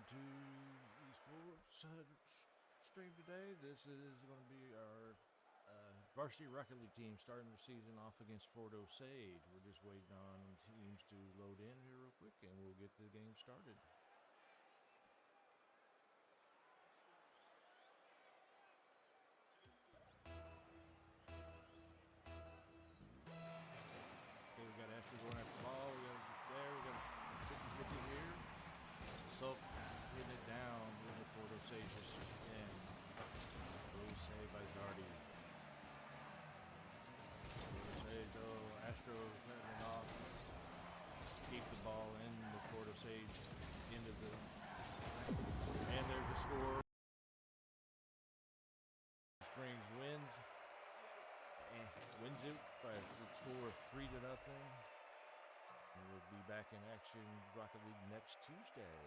welcome to Esports stream today. This is going to be our Varsity Rocket League team starting the season off against Fort Osage. We're just waiting on teams to load in here real quick, and we'll get the game started. Okay, we got Ashley going after the ball. We got 50-50 here. So hitting it down with the Fort Osage's end. Goal saved by Zardy. Astro cutting it off. Keep the ball in the Fort Osage into the. And there's the score. Springs wins. And wins it by a score of 3-0. And we'll be back in action Rocket League next Tuesday.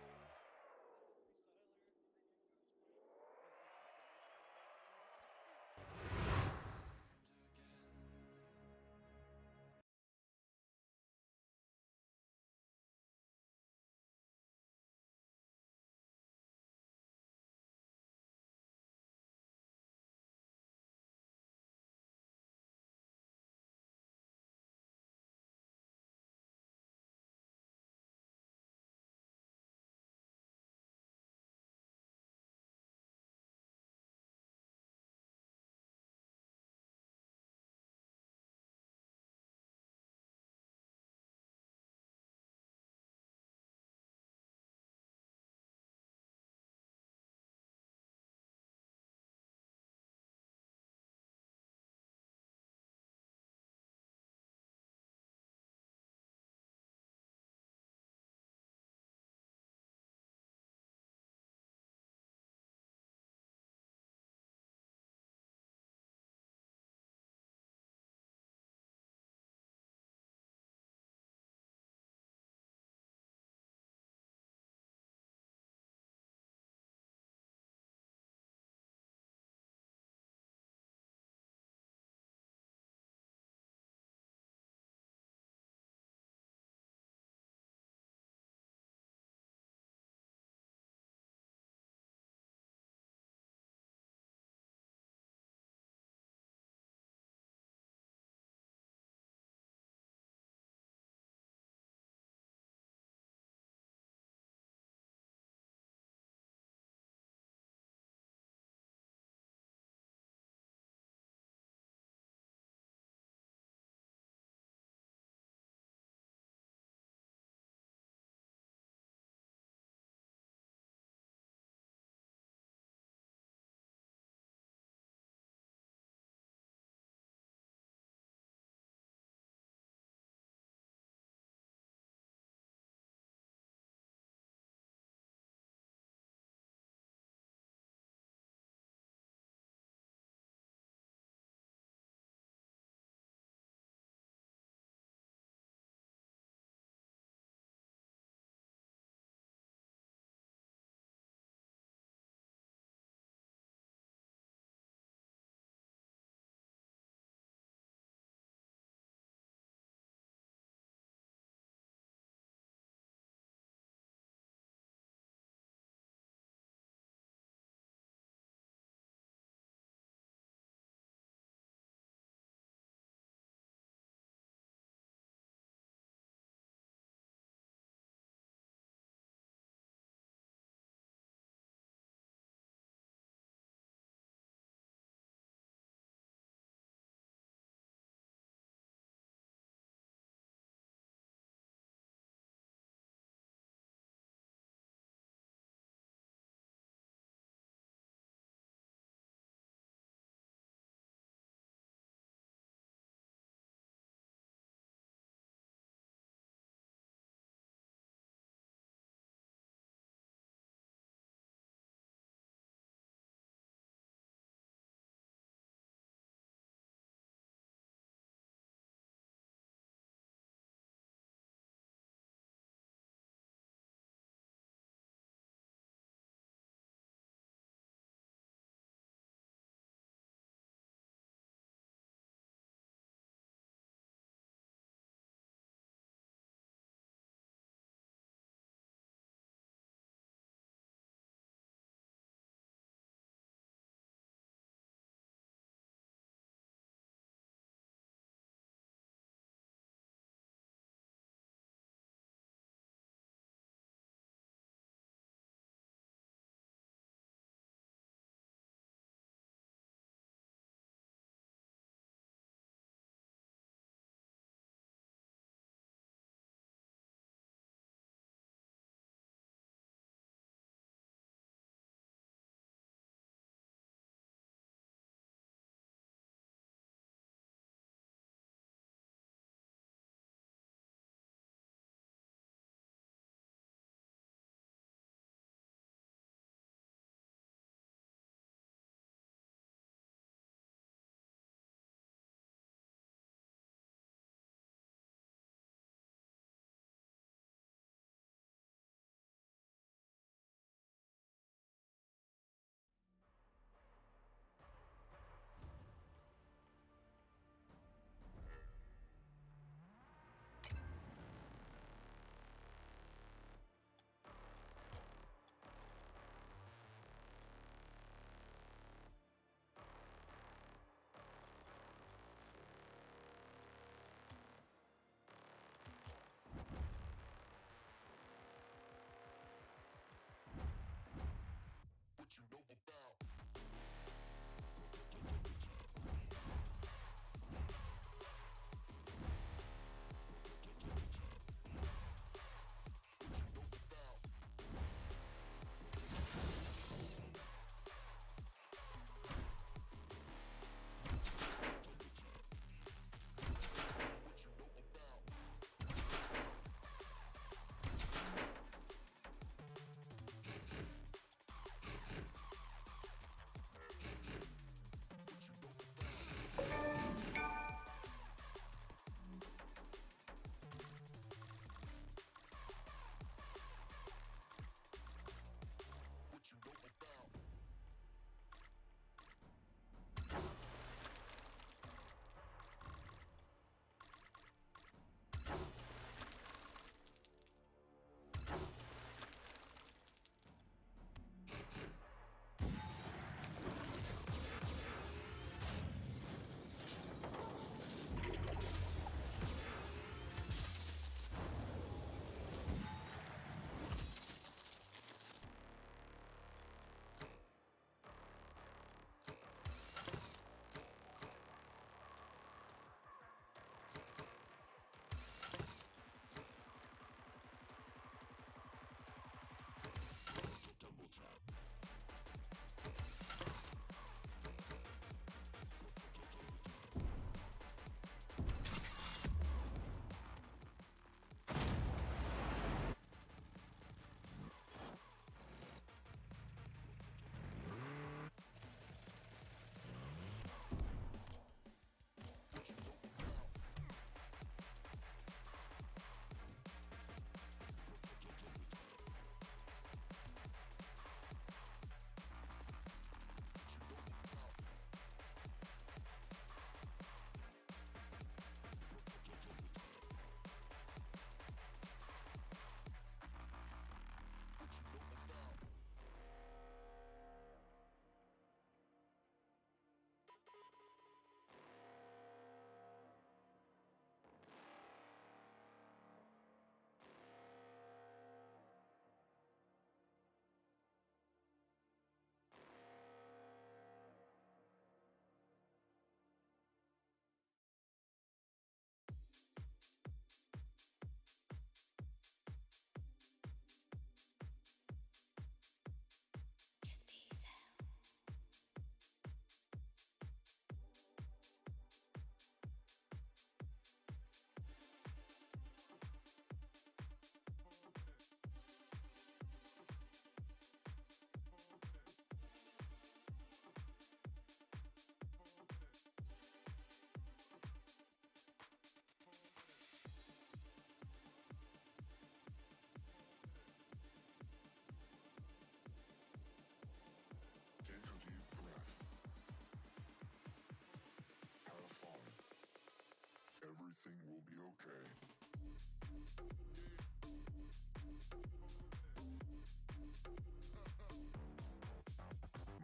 Everything will be okay.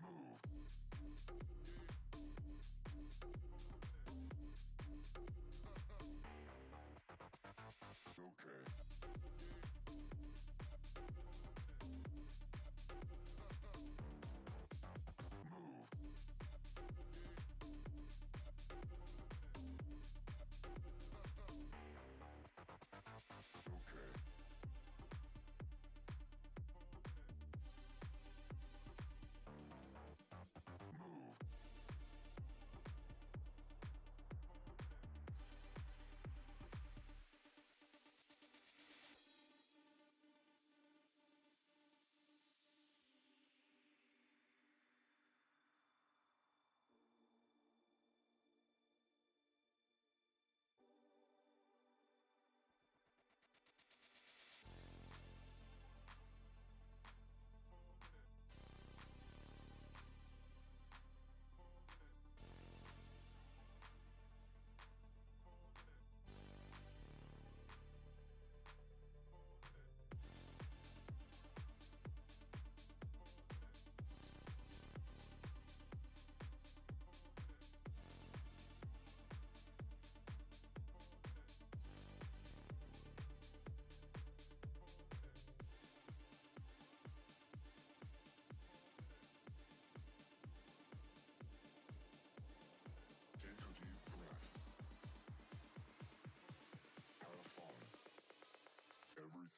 Move. Okay. Move. Okay. Move.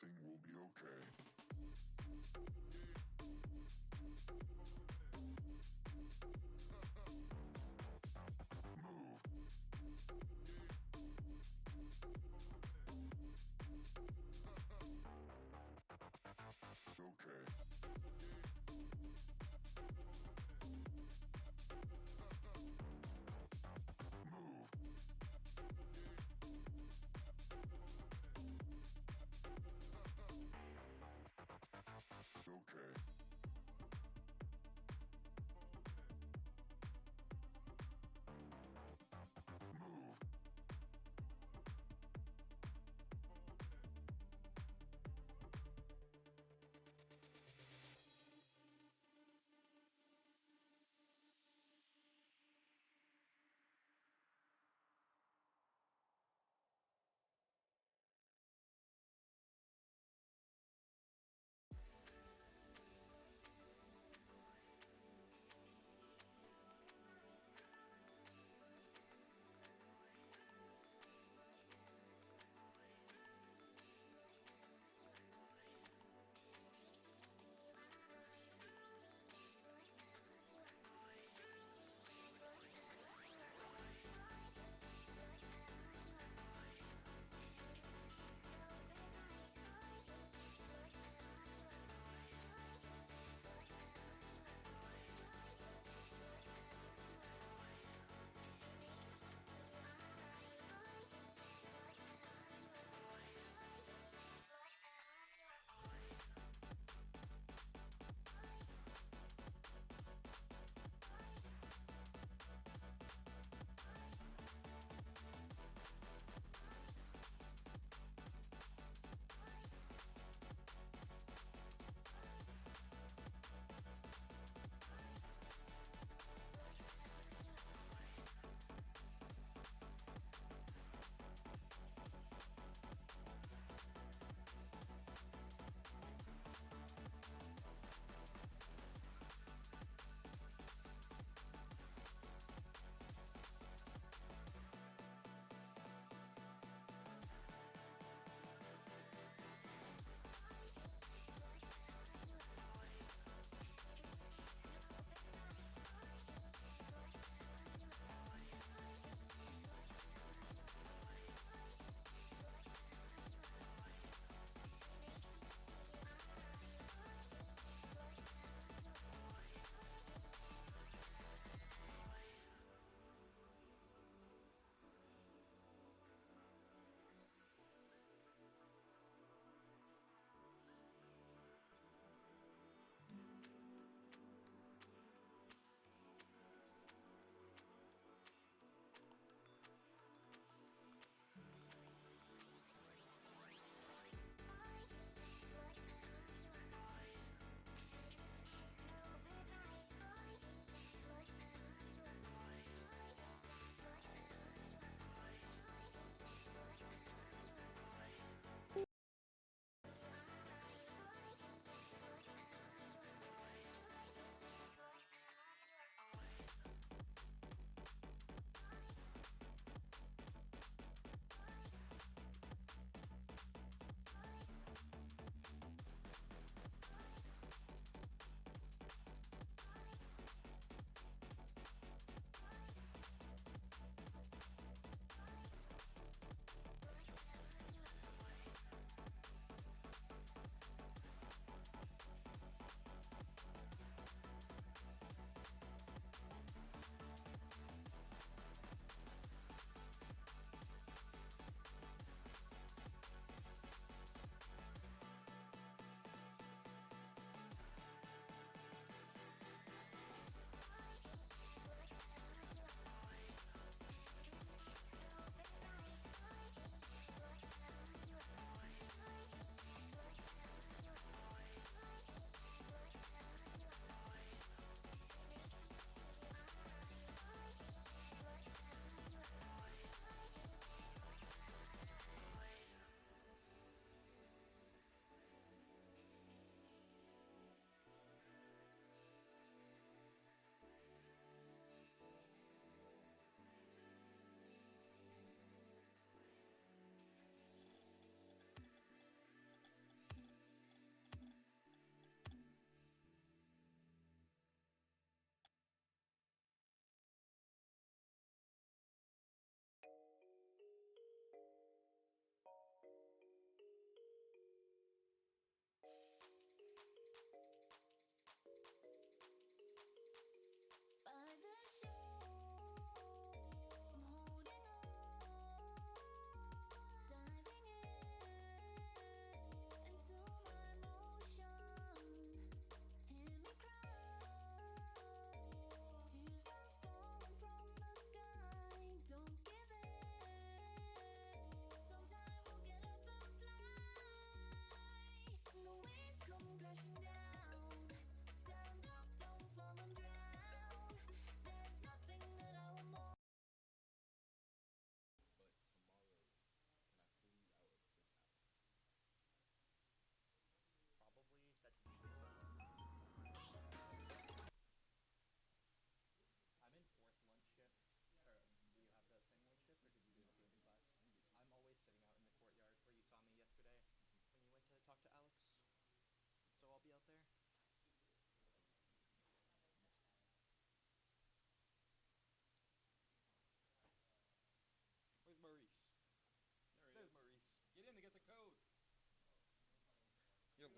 Everything will be okay. Move. Okay. Move. Okay.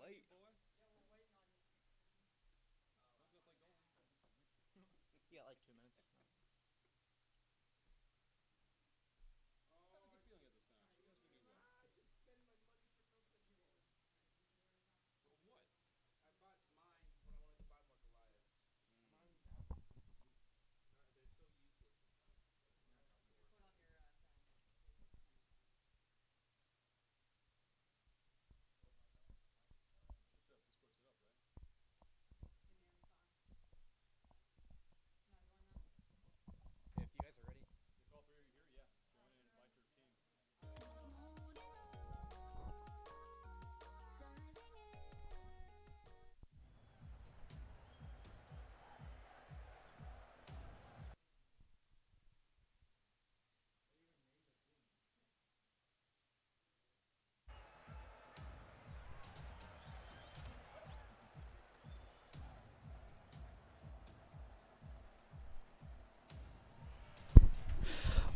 late. You got like 2 minutes. If you guys are ready.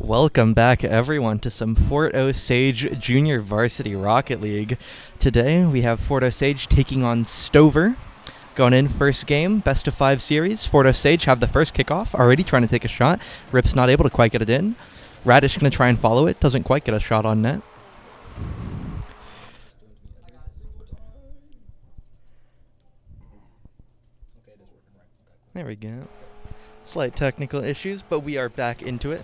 Welcome back, everyone, to some Fort Osage Junior Varsity Rocket League. Today, we have Fort Osage taking on Stover. Going in, first game, best of 5 series. Fort Osage have the first kickoff, already trying to take a shot. Rip's not able to quite get it in. Radish going to try and follow it, doesn't quite get a shot on net. There we go. Slight technical issues, but we are back into it.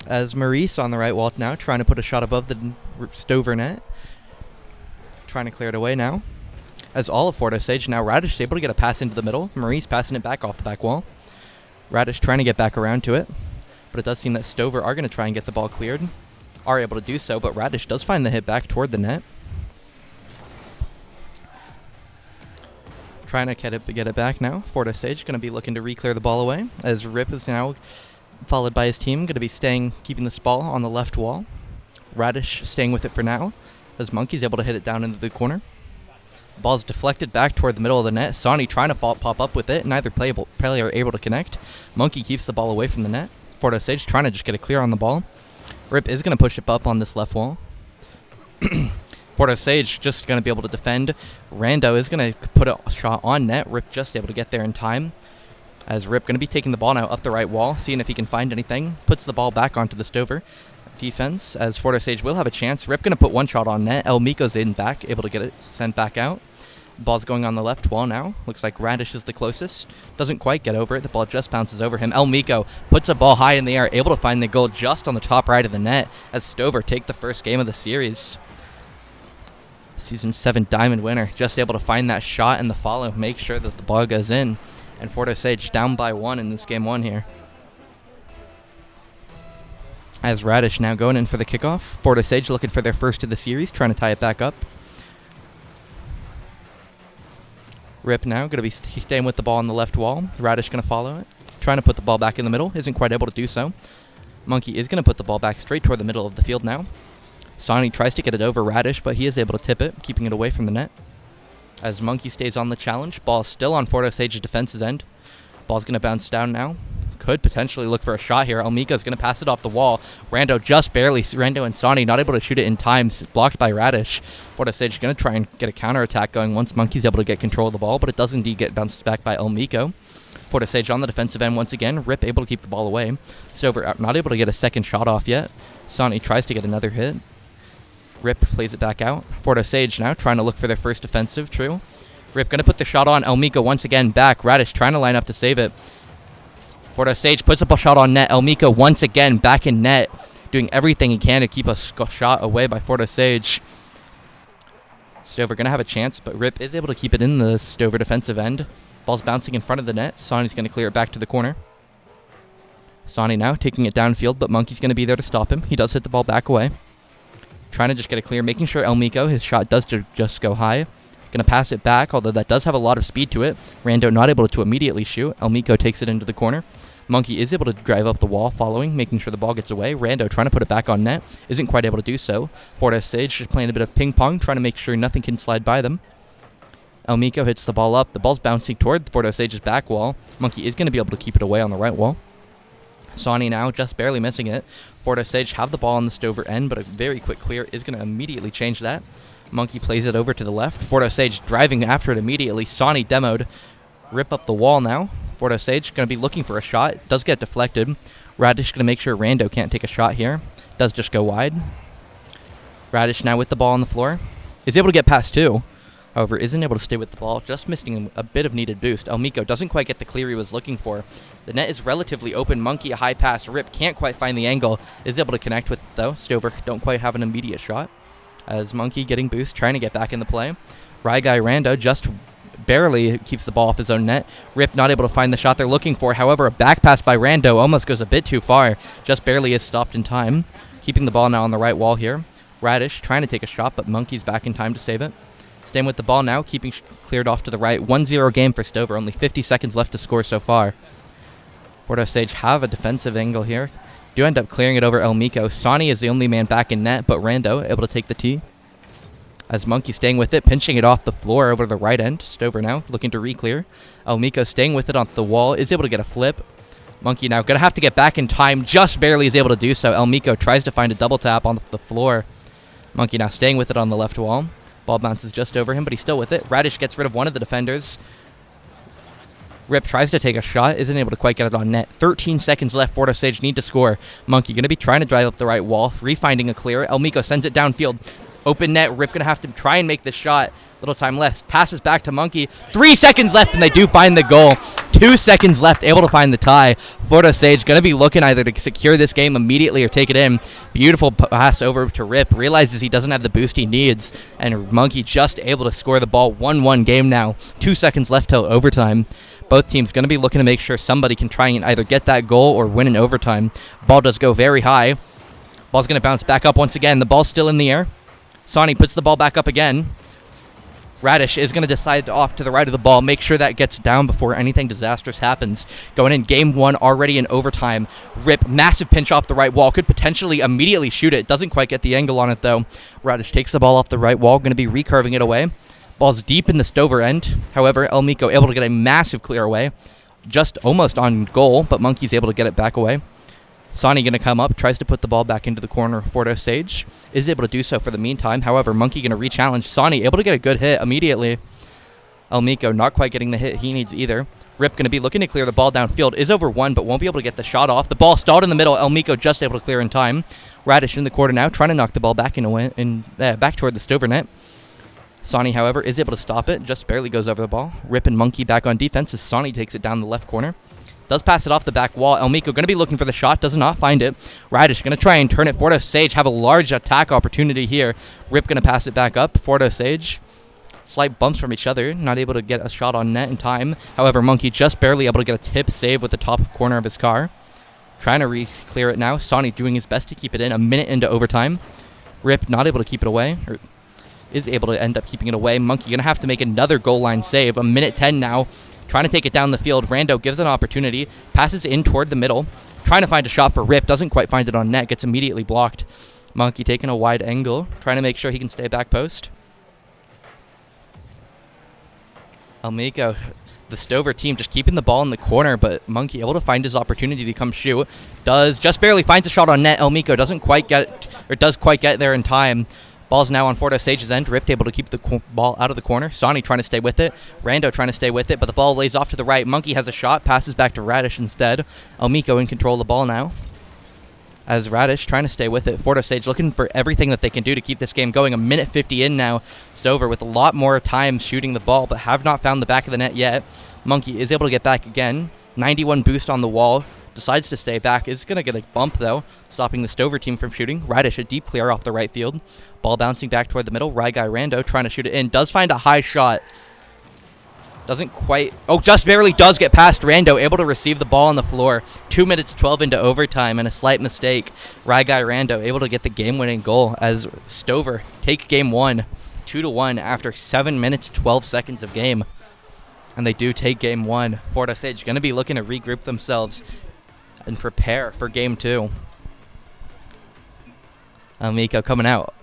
As Maurice on the right wall now, trying to put a shot above the Stover net. Trying to clear it away now. As all of Fort Osage, now Radish is able to get a pass into the middle. Maurice passing it back off the back wall. Radish trying to get back around to it. But it does seem that Stover are going to try and get the ball cleared. Are able to do so, but Radish does find the hit back toward the net. Trying to get it back now. Fort Osage going to be looking to re-clear the ball away. As Rip is now followed by his team, going to be keeping this ball on the left wall. Radish staying with it for now, as Monkey's able to hit it down into the corner. Ball's deflected back toward the middle of the net. Sonny trying to pop up with it. Neither player are able to connect. Monkey keeps the ball away from the net. Fort Osage trying to just get a clear on the ball. Rip is going to push it up on this left wall. Fort Osage just going to be able to defend. Rando is going to put a shot on net. Rip just able to get there in time. As Rip going to be taking the ball now up the right wall, seeing if he can find anything. Puts the ball back onto the Stover defense, as Fort Osage will have a chance. Rip going to put one shot on net. El Miko's in back, able to get it sent back out. Ball's going on the left wall now. Looks like Radish is the closest. Doesn't quite get over it. The ball just bounces over him. El Miko puts a ball high in the air, able to find the goal just on the top right of the net, as Stover take the first game of the series. Season 7 Diamond winner, just able to find that shot and the follow, make sure that the ball goes in. And Fort Osage down by 1 in this game 1 here. As Radish now going in for the kickoff. Fort Osage looking for their first of the series, trying to tie it back up. Rip now going to be staying with the ball on the left wall. Radish going to follow it. Trying to put the ball back in the middle. Isn't quite able to do so. Monkey is going to put the ball back straight toward the middle of the field now. Sonny tries to get it over Radish, but he is able to tip it, keeping it away from the net. As Monkey stays on the challenge. Ball still on Fort Osage's defense's end. Ball's going to bounce down now. Could potentially look for a shot here. Almika's going to pass it off the wall. Rando and Sonny not able to shoot it in time. Blocked by Radish. Fort Osage going to try and get a counterattack going once Monkey's able to get control of the ball, but it does indeed get bounced back by Almiko. Fort Osage on the defensive end once again. Rip able to keep the ball away. Stover not able to get a second shot off yet. Sonny tries to get another hit. Rip plays it back out. Fort Osage now trying to look for their first offensive. True. Rip going to put the shot on. Almiko once again back. Radish trying to line up to save it. Fort Osage puts up a shot on net. Almiko once again back in net. Doing everything he can to keep a shot away by Fort Osage. Stover going to have a chance, but Rip is able to keep it in the Stover defensive end. Ball's bouncing in front of the net. Sonny's going to clear it back to the corner. Sonny now taking it downfield, but Monkey's going to be there to stop him. He does hit the ball back away. Trying to just get it clear, making sure Almiko, his shot does just go high. Going to pass it back, although that does have a lot of speed to it. Rando not able to immediately shoot. Almiko takes it into the corner. Monkey is able to drive up the wall, following, making sure the ball gets away. Rando trying to put it back on net. Isn't quite able to do so. Fort Osage just playing a bit of ping pong, trying to make sure nothing can slide by them. Almiko hits the ball up. The ball's bouncing toward Fort Osage's back wall. Monkey is going to be able to keep it away on the right wall. Sonny now just barely missing it. Fort Osage have the ball on the Stover end, but a very quick clear is going to immediately change that. Monkey plays it over to the left. Fordo Sage driving after it immediately. Sonny demoed. Rip up the wall now. Fordo Sage going to be looking for a shot. Does get deflected. Radish going to make sure Rando can't take a shot here. Does just go wide. Radish now with the ball on the floor. Is able to get past two. However, isn't able to stay with the ball. Just missing a bit of needed boost. Elmiko doesn't quite get the clear he was looking for. The net is relatively open. Monkey a high pass. Rip can't quite find the angle. Is able to connect with it though. Stover don't quite have an immediate shot. As Monkey getting boost, trying to get back in the play. Guy Rando just barely keeps the ball off his own net. Rip not able to find the shot they're looking for. However, a back pass by Rando almost goes a bit too far. Just barely is stopped in time. Keeping the ball now on the right wall here. Radish trying to take a shot, but Monkey's back in time to save it. Staying with the ball now, keeping cleared off to the right. 1-0 game for Stover. Only 50 seconds left to score so far. Fordo Sage have a defensive angle here. Do end up clearing it over Elmiko. Sonny is the only man back in net, but Rando able to take the tee. As Monkey staying with it, pinching it off the floor over to the right end. Stover now looking to re-clear. Elmiko staying with it on the wall, is able to get a flip. Monkey now going to have to get back in time, just barely is able to do so. Elmiko tries to find a double tap on the floor. Monkey now staying with it on the left wall. Ball bounces just over him, but he's still with it. Radish gets rid of one of the defenders. Rip tries to take a shot, isn't able to quite get it on net. 13 seconds left. Fordo Sage need to score. Monkey going to be trying to drive up the right wall, refinding a clear. Elmiko sends it downfield. Open net. Rip going to have to try and make the shot. Little time left. Passes back to Monkey. 3 seconds left, and they do find the goal. 2 seconds left, able to find the tie. Fordo Sage going to be looking either to secure this game immediately or take it in. Beautiful pass over to Rip. Realizes he doesn't have the boost he needs, and Monkey just able to score the ball. 1-1 game now. 2 seconds left till overtime. Both teams going to be looking to make sure somebody can try and either get that goal or win in overtime. Ball does go very high. Ball's going to bounce back up once again. The ball's still in the air. Sonny puts the ball back up again. Radish is going to decide off to the right of the ball, make sure that gets down before anything disastrous happens. Going in game one, already in overtime. Rip, massive pinch off the right wall, could potentially immediately shoot it. Doesn't quite get the angle on it, though. Radish takes the ball off the right wall, going to be recurving it away. Ball's deep in the Stover end. However, Elmiko able to get a massive clear away. Just almost on goal, but Monkey's able to get it back away. Sonny going to come up, tries to put the ball back into the corner. Fordo Sage is able to do so for the meantime. However, Monkey going to re-challenge. Sonny able to get a good hit immediately. Elmiko not quite getting the hit he needs either. Rip going to be looking to clear the ball downfield. Is over one, but won't be able to get the shot off. The ball stalled in the middle. Elmiko just able to clear in time. Radish in the corner now, trying to knock the ball back back toward the Stover net. Sonny, however, is able to stop it. Just barely goes over the ball. Rip and Monkey back on defense as Sonny takes it down the left corner. Does pass it off the back wall. Elmiko going to be looking for the shot. Does not find it. Radish going to try and turn it. Fordo Sage have a large attack opportunity here. Rip going to pass it back up. Fordo Sage. Slight bumps from each other. Not able to get a shot on net in time. However, Monkey just barely able to get a tip save with the top corner of his car. Trying to re-clear it now. Sonny doing his best to keep it in. A minute into overtime. Rip not able to keep it away. Is able to end up keeping it away. Monkey going to have to make another goal line save. A minute 10 now. Trying to take it down the field. Rando gives an opportunity. Passes in toward the middle. Trying to find a shot for Rip. Doesn't quite find it on net. Gets immediately blocked. Monkey taking a wide angle. Trying to make sure he can stay back post. Elmiko, the Stover team, just keeping the ball in the corner, but Monkey able to find his opportunity to come shoot. Does just barely finds a shot on net. Elmiko doesn't quite get, or does quite get there in time. Ball's now on Fordo Sage's end. Rip able to keep the ball out of the corner. Sonny trying to stay with it. Rando trying to stay with it, but the ball lays off to the right. Monkey has a shot. Passes back to Radish instead. Elmiko in control of the ball now. As Radish trying to stay with it. Fordo Sage looking for everything that they can do to keep this game going. A minute 50 in now. Stover with a lot more time shooting the ball, but have not found the back of the net yet. Monkey is able to get back again. 91 boost on the wall. Decides to stay back. Is going to get a bump, though, stopping the Stover team from shooting. Radish a deep clear off the right field. Ball bouncing back toward the middle. Guy Rando trying to shoot it in. Does find a high shot. Doesn't quite... Oh, just barely does get past Rando. Able to receive the ball on the floor. 2 minutes 12 into overtime and a slight mistake. Guy Rando able to get the game-winning goal as Stover take game one 2-1 after 7 minutes 12 seconds of game. And they do take game one. Fordo Sage going to be looking to regroup themselves and prepare for game two. Elmiko coming out.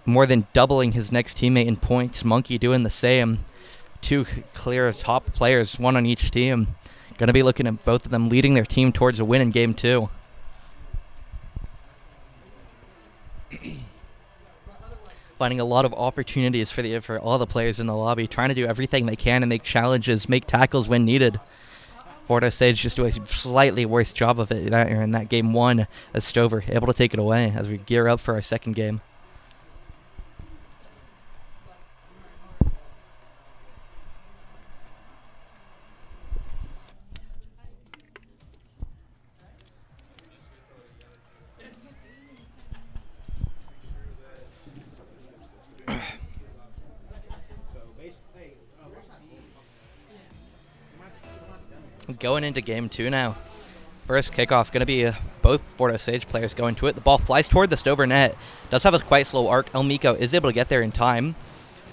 More than doubling his next teammate in points. Monkey doing the same. Two clear top players, one on each team. Going to be looking at both of them leading their team towards a win in game two. Finding a lot of opportunities for all the players in the lobby, trying to do everything they can and make challenges, make tackles when needed. Fort Osage just do a slightly worse job of it in that game one, as Stover able to take it away as we gear up for our second game. Going into game two now. First kickoff going to be both Fort Osage players going to it. The ball flies toward the Stover net. Does have a quite slow arc. El Mico is able to get there in time.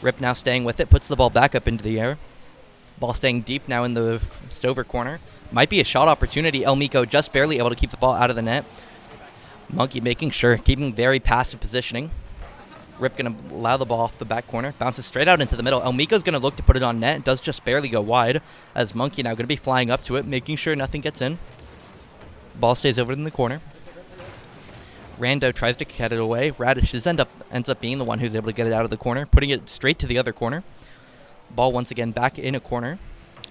Rip now staying with it. Puts the ball back up into the air. Ball staying deep now in the Stover corner. Might be a shot opportunity. El Mico just barely able to keep the ball out of the net. Monkey making sure, keeping very passive positioning. Rip going to allow the ball off the back corner. Bounces straight out into the middle. El Mico's going to look to put it on net. Does just barely go wide. As Monkey now going to be flying up to it, making sure nothing gets in. Ball stays over in the corner. Rando tries to get it away. Radish ends up being the one who's able to get it out of the corner, putting it straight to the other corner. Ball once again back in a corner.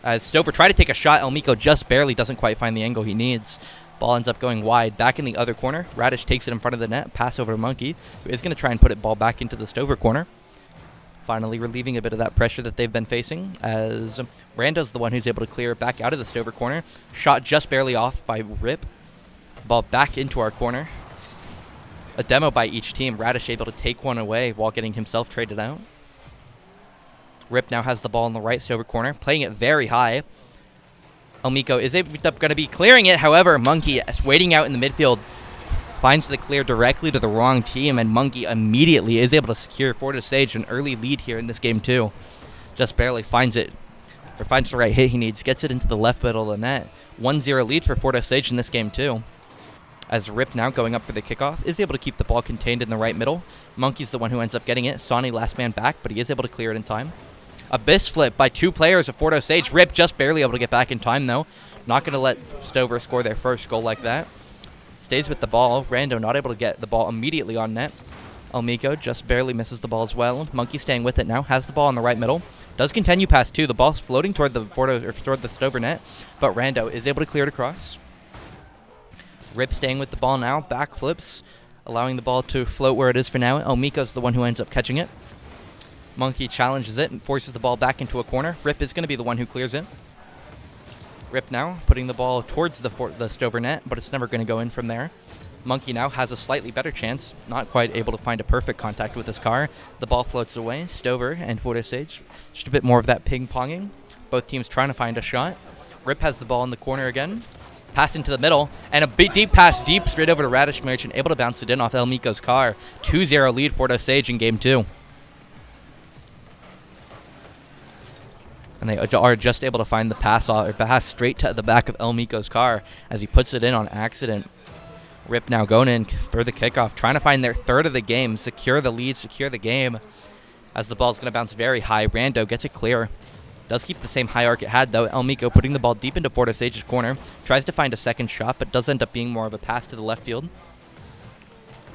As Stover tried to take a shot, El Mico just barely doesn't quite find the angle he needs. Ball ends up going wide, back in the other corner. Radish takes it in front of the net, pass over to Monkey, who is going to try and put it ball back into the Stover corner. Finally relieving a bit of that pressure that they've been facing, as Rando's the one who's able to clear it back out of the Stover corner. Shot just barely off by Rip. Ball back into our corner. A demo by each team. Radish able to take one away while getting himself traded out. Rip now has the ball in the right Stover corner, playing it very high. El Mico is going to be clearing it. However, Monkey is waiting out in the midfield. Finds the clear directly to the wrong team, and Monkey immediately is able to secure Fort Osage an early lead here in this game too. Just barely finds it. Or finds the right hit he needs. Gets it into the left middle of the net. 1-0 lead for Fort Osage in this game too. As Rip now going up for the kickoff is able to keep the ball contained in the right middle. Monkey's the one who ends up getting it. Sonny last man back, but he is able to clear it in time. Abyss flip by two players of Fort Osage. Rip just barely able to get back in time, though. Not going to let Stover score their first goal like that. Stays with the ball. Rando not able to get the ball immediately on net. El Mico just barely misses the ball as well. Monkey staying with it now. Has the ball in the right middle. Does continue past two. The ball's floating toward the Stover net, but Rando is able to clear it across. Rip staying with the ball now. Back flips, allowing the ball to float where it is for now. El Mico's the one who ends up catching it. Monkey challenges it and forces the ball back into a corner. Rip is going to be the one who clears it. Rip now putting the ball towards the Stover net, but it's never going to go in from there. Monkey now has a slightly better chance, not quite able to find a perfect contact with his car. The ball floats away. Stover and Fort Osage, just a bit more of that ping-ponging. Both teams trying to find a shot. Rip has the ball in the corner again. Pass into the middle, and a deep pass deep straight over to Radish Merchant, able to bounce it in off El Mico's car. 2-0 lead Fort Osage in game two. And they are just able to find the pass straight to the back of El Mico's car as he puts it in on accident. Rip now going in for the kickoff, trying to find their third of the game, secure the lead, secure the game. As the ball is going to bounce very high, Rando gets it clear. Does keep the same high arc it had, though. El Mico putting the ball deep into Fort Osage's corner. Tries to find a second shot, but does end up being more of a pass to the left field.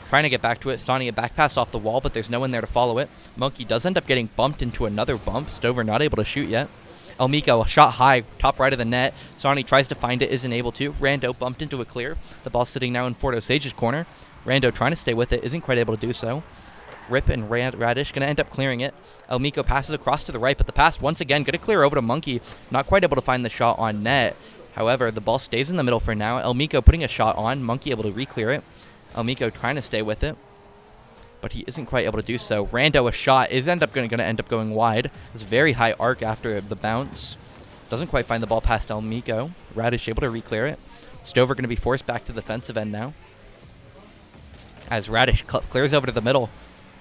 Trying to get back to it. Sonny a back pass off the wall, but there's no one there to follow it. Monkey does end up getting bumped into another bump. Stover not able to shoot yet. El Mico, a shot high, top right of the net. Sonny tries to find it, isn't able to. Rando bumped into a clear. The ball sitting now in Fort Osage's corner. Rando trying to stay with it, isn't quite able to do so. Rip and Radish going to end up clearing it. El Mico passes across to the right, but the pass once again going to clear over to Monkey. Not quite able to find the shot on net. However, the ball stays in the middle for now. El Mico putting a shot on. Monkey able to re-clear it. El Mico trying to stay with it, but he isn't quite able to do so. Rando, a shot, is going to end up going wide. It's a very high arc after the bounce. Doesn't quite find the ball past El Mico. Radish able to re-clear it. Stover going to be forced back to the defensive end now. As Radish clears over to the middle.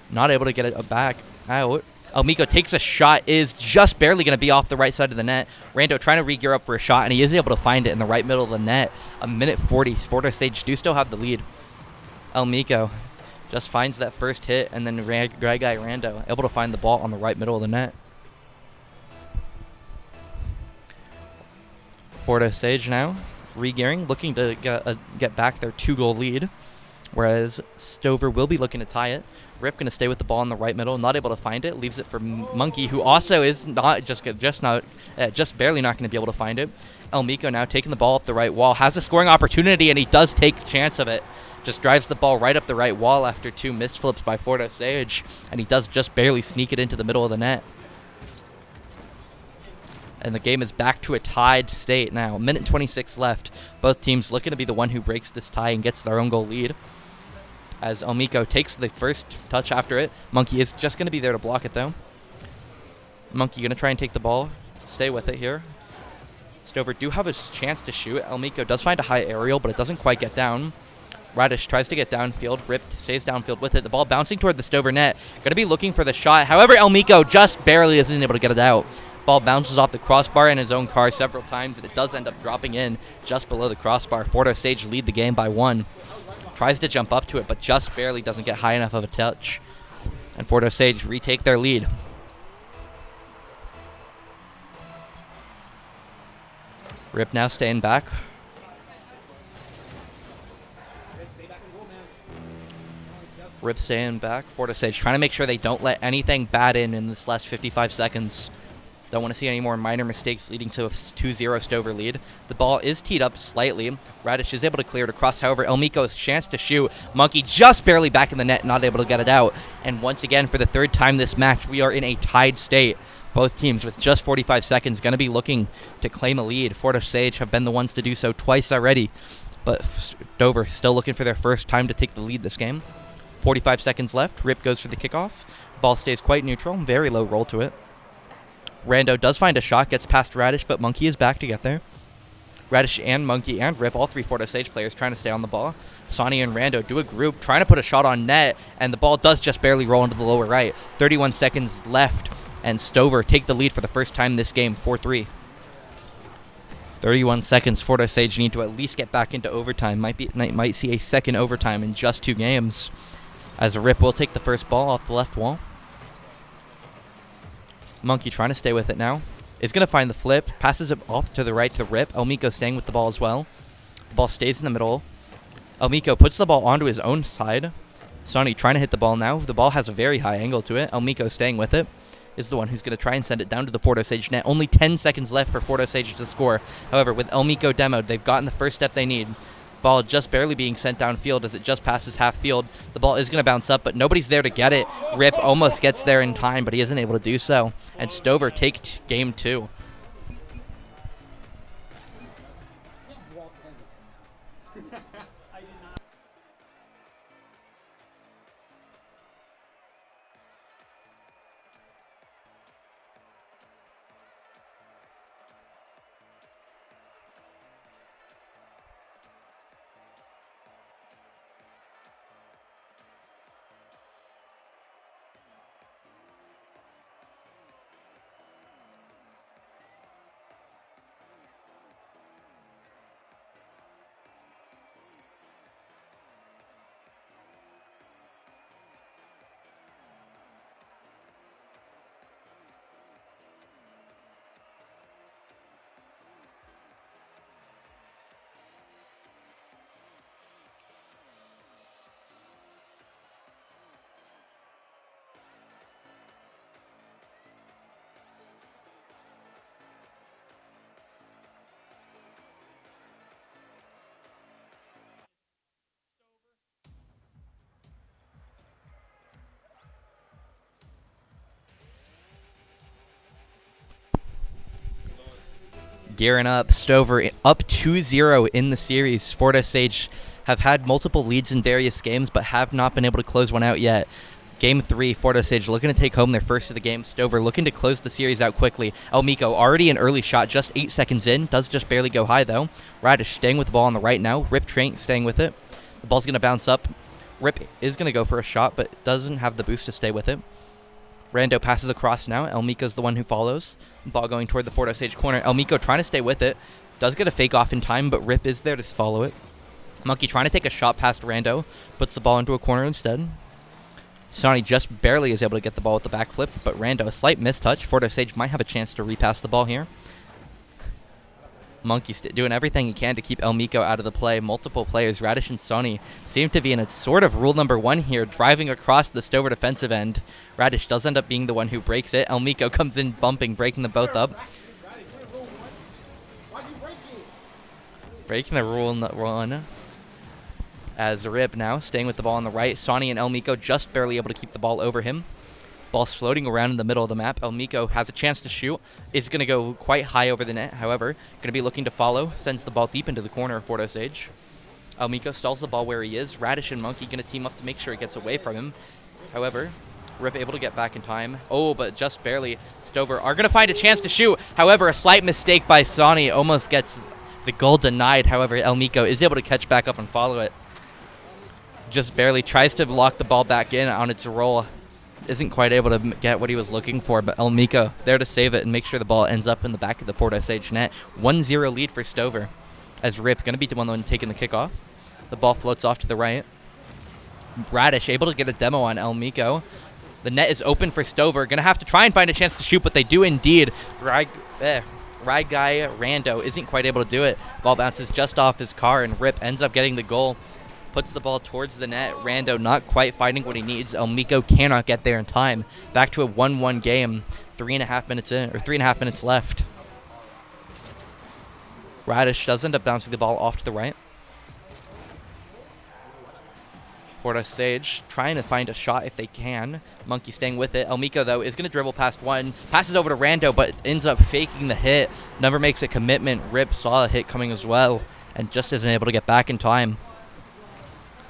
Not able to get it back out. El Mico takes a shot, is just barely going to be off the right side of the net. Rando trying to re-gear up for a shot, and he is able to find it in the right middle of the net. A minute 40. Fort Osage do still have the lead. El Mico just finds that first hit, and then Guy Rando able to find the ball on the right middle of the net. Fort Osage now re-gearing, looking to get back their 2-goal lead. whereas Stover will be looking to tie it. Rip going to stay with the ball in the right middle, not able to find it, leaves it for Monkey, who also is just barely not going to be able to find it. Elmico now taking the ball up the right wall, has a scoring opportunity, and he does take the chance of it. Just drives the ball right up the right wall after 2 missed flips by Fordo Sage, and he does just barely sneak it into the middle of the net. And the game is back to a tied state now. 1:26 left. Both teams looking to be the one who breaks this tie and gets their own goal lead. As Elmico takes the first touch after it. Monkey is just going to be there to block it, though. Monkey going to try and take the ball. Stay with it here. Stover do have a chance to shoot. Elmico does find a high aerial, but it doesn't quite get down. Radish tries to get downfield. Rip stays downfield with it. The ball bouncing toward the Stover net. Going to be looking for the shot. However, Elmico just barely isn't able to get it out. Ball bounces off the crossbar in his own car several times, and it does end up dropping in just below the crossbar. Fordo Sage lead the game by 1. Tries to jump up to it, but just barely doesn't get high enough of a touch. And Fordo Sage retake their lead. Rip now staying back. Rip staying back. Fordo Sage trying to make sure they don't let anything bad in this last 55 seconds. Don't want to see any more minor mistakes leading to a 2-0 Stover lead. The ball is teed up slightly. Radish is able to clear it across. However, Elmico's chance to shoot. Monkey just barely back in the net, not able to get it out. And once again, for the 3rd time this match, we are in a tied state. Both teams with just 45 seconds going to be looking to claim a lead. Fordo Sage have been the ones to do so twice already. But Stover still looking for their first time to take the lead this game. 45 seconds left. Rip goes for the kickoff. Ball stays quite neutral. Very low roll to it. Rando does find a shot, gets past Radish, but Monkey is back to get there. Radish and Monkey and Rip, all 3 Fordo Sage players trying to stay on the ball. Sonny and Rando do a group, trying to put a shot on net, and the ball does just barely roll into the lower right. 31 seconds left, and Stover take the lead for the first time this game, 4-3. 31 seconds, Fordo Sage need to at least get back into overtime. Might see a second overtime in just 2 games. As Rip will take the first ball off the left wall. Monkey trying to stay with it now. Is going to find the flip. Passes it off to the right to Rip. Elmico staying with the ball as well. The ball stays in the middle. Elmico puts the ball onto his own side. Sonny trying to hit the ball now. The ball has a very high angle to it. Elmico staying with it. Is the one who's going to try and send it down to the Fordo Sage net. Only 10 seconds left for Fordo Sage to score. However, with Elmico demoed, they've gotten the first step they need. Ball just barely being sent downfield as it just passes half field. The ball is going to bounce up, but nobody's there to get it. Rip almost gets there in time, but he isn't able to do so. And Stover take game 2. Gearing up, Stover up 2-0 in the series. Fordo Sage have had multiple leads in various games, but have not been able to close one out yet. Game 3, Fordo Sage looking to take home their first of the game. Stover looking to close the series out quickly. Elmico already an early shot, just 8 seconds in. Does just barely go high, though. Radish staying with the ball on the right now. Rip Train staying with it. The ball's going to bounce up. Rip is going to go for a shot, but doesn't have the boost to stay with it. Rando passes across now. Elmico's the one who follows. Ball going toward the Fordo Sage corner. Elmico trying to stay with it. Does get a fake off in time, but Rip is there to follow it. Monkey trying to take a shot past Rando. Puts the ball into a corner instead. Sonny just barely is able to get the ball with the backflip, but Rando, a slight mistouch. Fordo Sage might have a chance to repass the ball here. Monkey doing everything he can to keep Elmiko out of the play. Multiple players, Radish and Sonny, seem to be in a sort of rule number one here, driving across the Stover defensive end. Radish does end up being the one who breaks it. Elmiko comes in bumping, breaking them both up. Breaking the rule one. As Rip now staying with the ball on the right. Sonny and Elmiko just barely able to keep the ball over him. Ball's floating around in the middle of the map. Elmiko has a chance to shoot. Is going to go quite high over the net. However, going to be looking to follow. Sends the ball deep into the corner of Fordo Sage. Elmiko stalls the ball where he is. Radish and Monkey going to team up to make sure it gets away from him. However, Rip able to get back in time. Oh, but just barely. Stover are going to find a chance to shoot. However, a slight mistake by Sonny almost gets the goal denied. However, Elmiko is able to catch back up and follow it. Just barely tries to lock the ball back in on its roll. Isn't quite able to get what he was looking for, but Elmiko there to save it and make sure the ball ends up in the back of the Fordo Sage net. 1-0 lead for Stover, as Rip going to be the one taking the kickoff. The ball floats off to the right. Radish able to get a demo on Elmiko. The net is open for Stover. Going to have to try and find a chance to shoot, but they do indeed. Ride guy Rando isn't quite able to do it. Ball bounces just off his car, and Rip ends up getting the goal. Puts the ball towards the net. Rando not quite finding what he needs. Elmiko cannot get there in time. Back to a 1-1 game. 3.5 minutes in, or 3.5 minutes left. Radish does end up bouncing the ball off to the right. Fordo Sage trying to find a shot if they can. Monkey staying with it. Elmiko, though, is going to dribble past one. Passes over to Rando, but ends up faking the hit. Never makes a commitment. Rip saw a hit coming as well, and just isn't able to get back in time.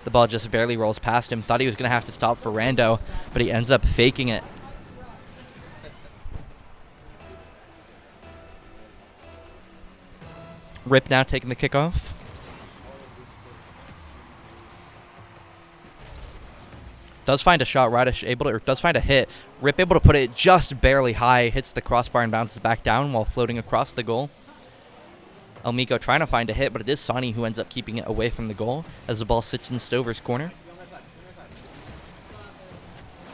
The ball just barely rolls past him. Thought he was going to have to stop for Rando, but he ends up faking it. Rip now taking the kickoff. Does find a shot. Radish able to, or does find a hit. Rip able to put it just barely high. Hits the crossbar and bounces back down while floating across the goal. Elmiko trying to find a hit, but it is Sonny who ends up keeping it away from the goal as the ball sits in Stover's corner.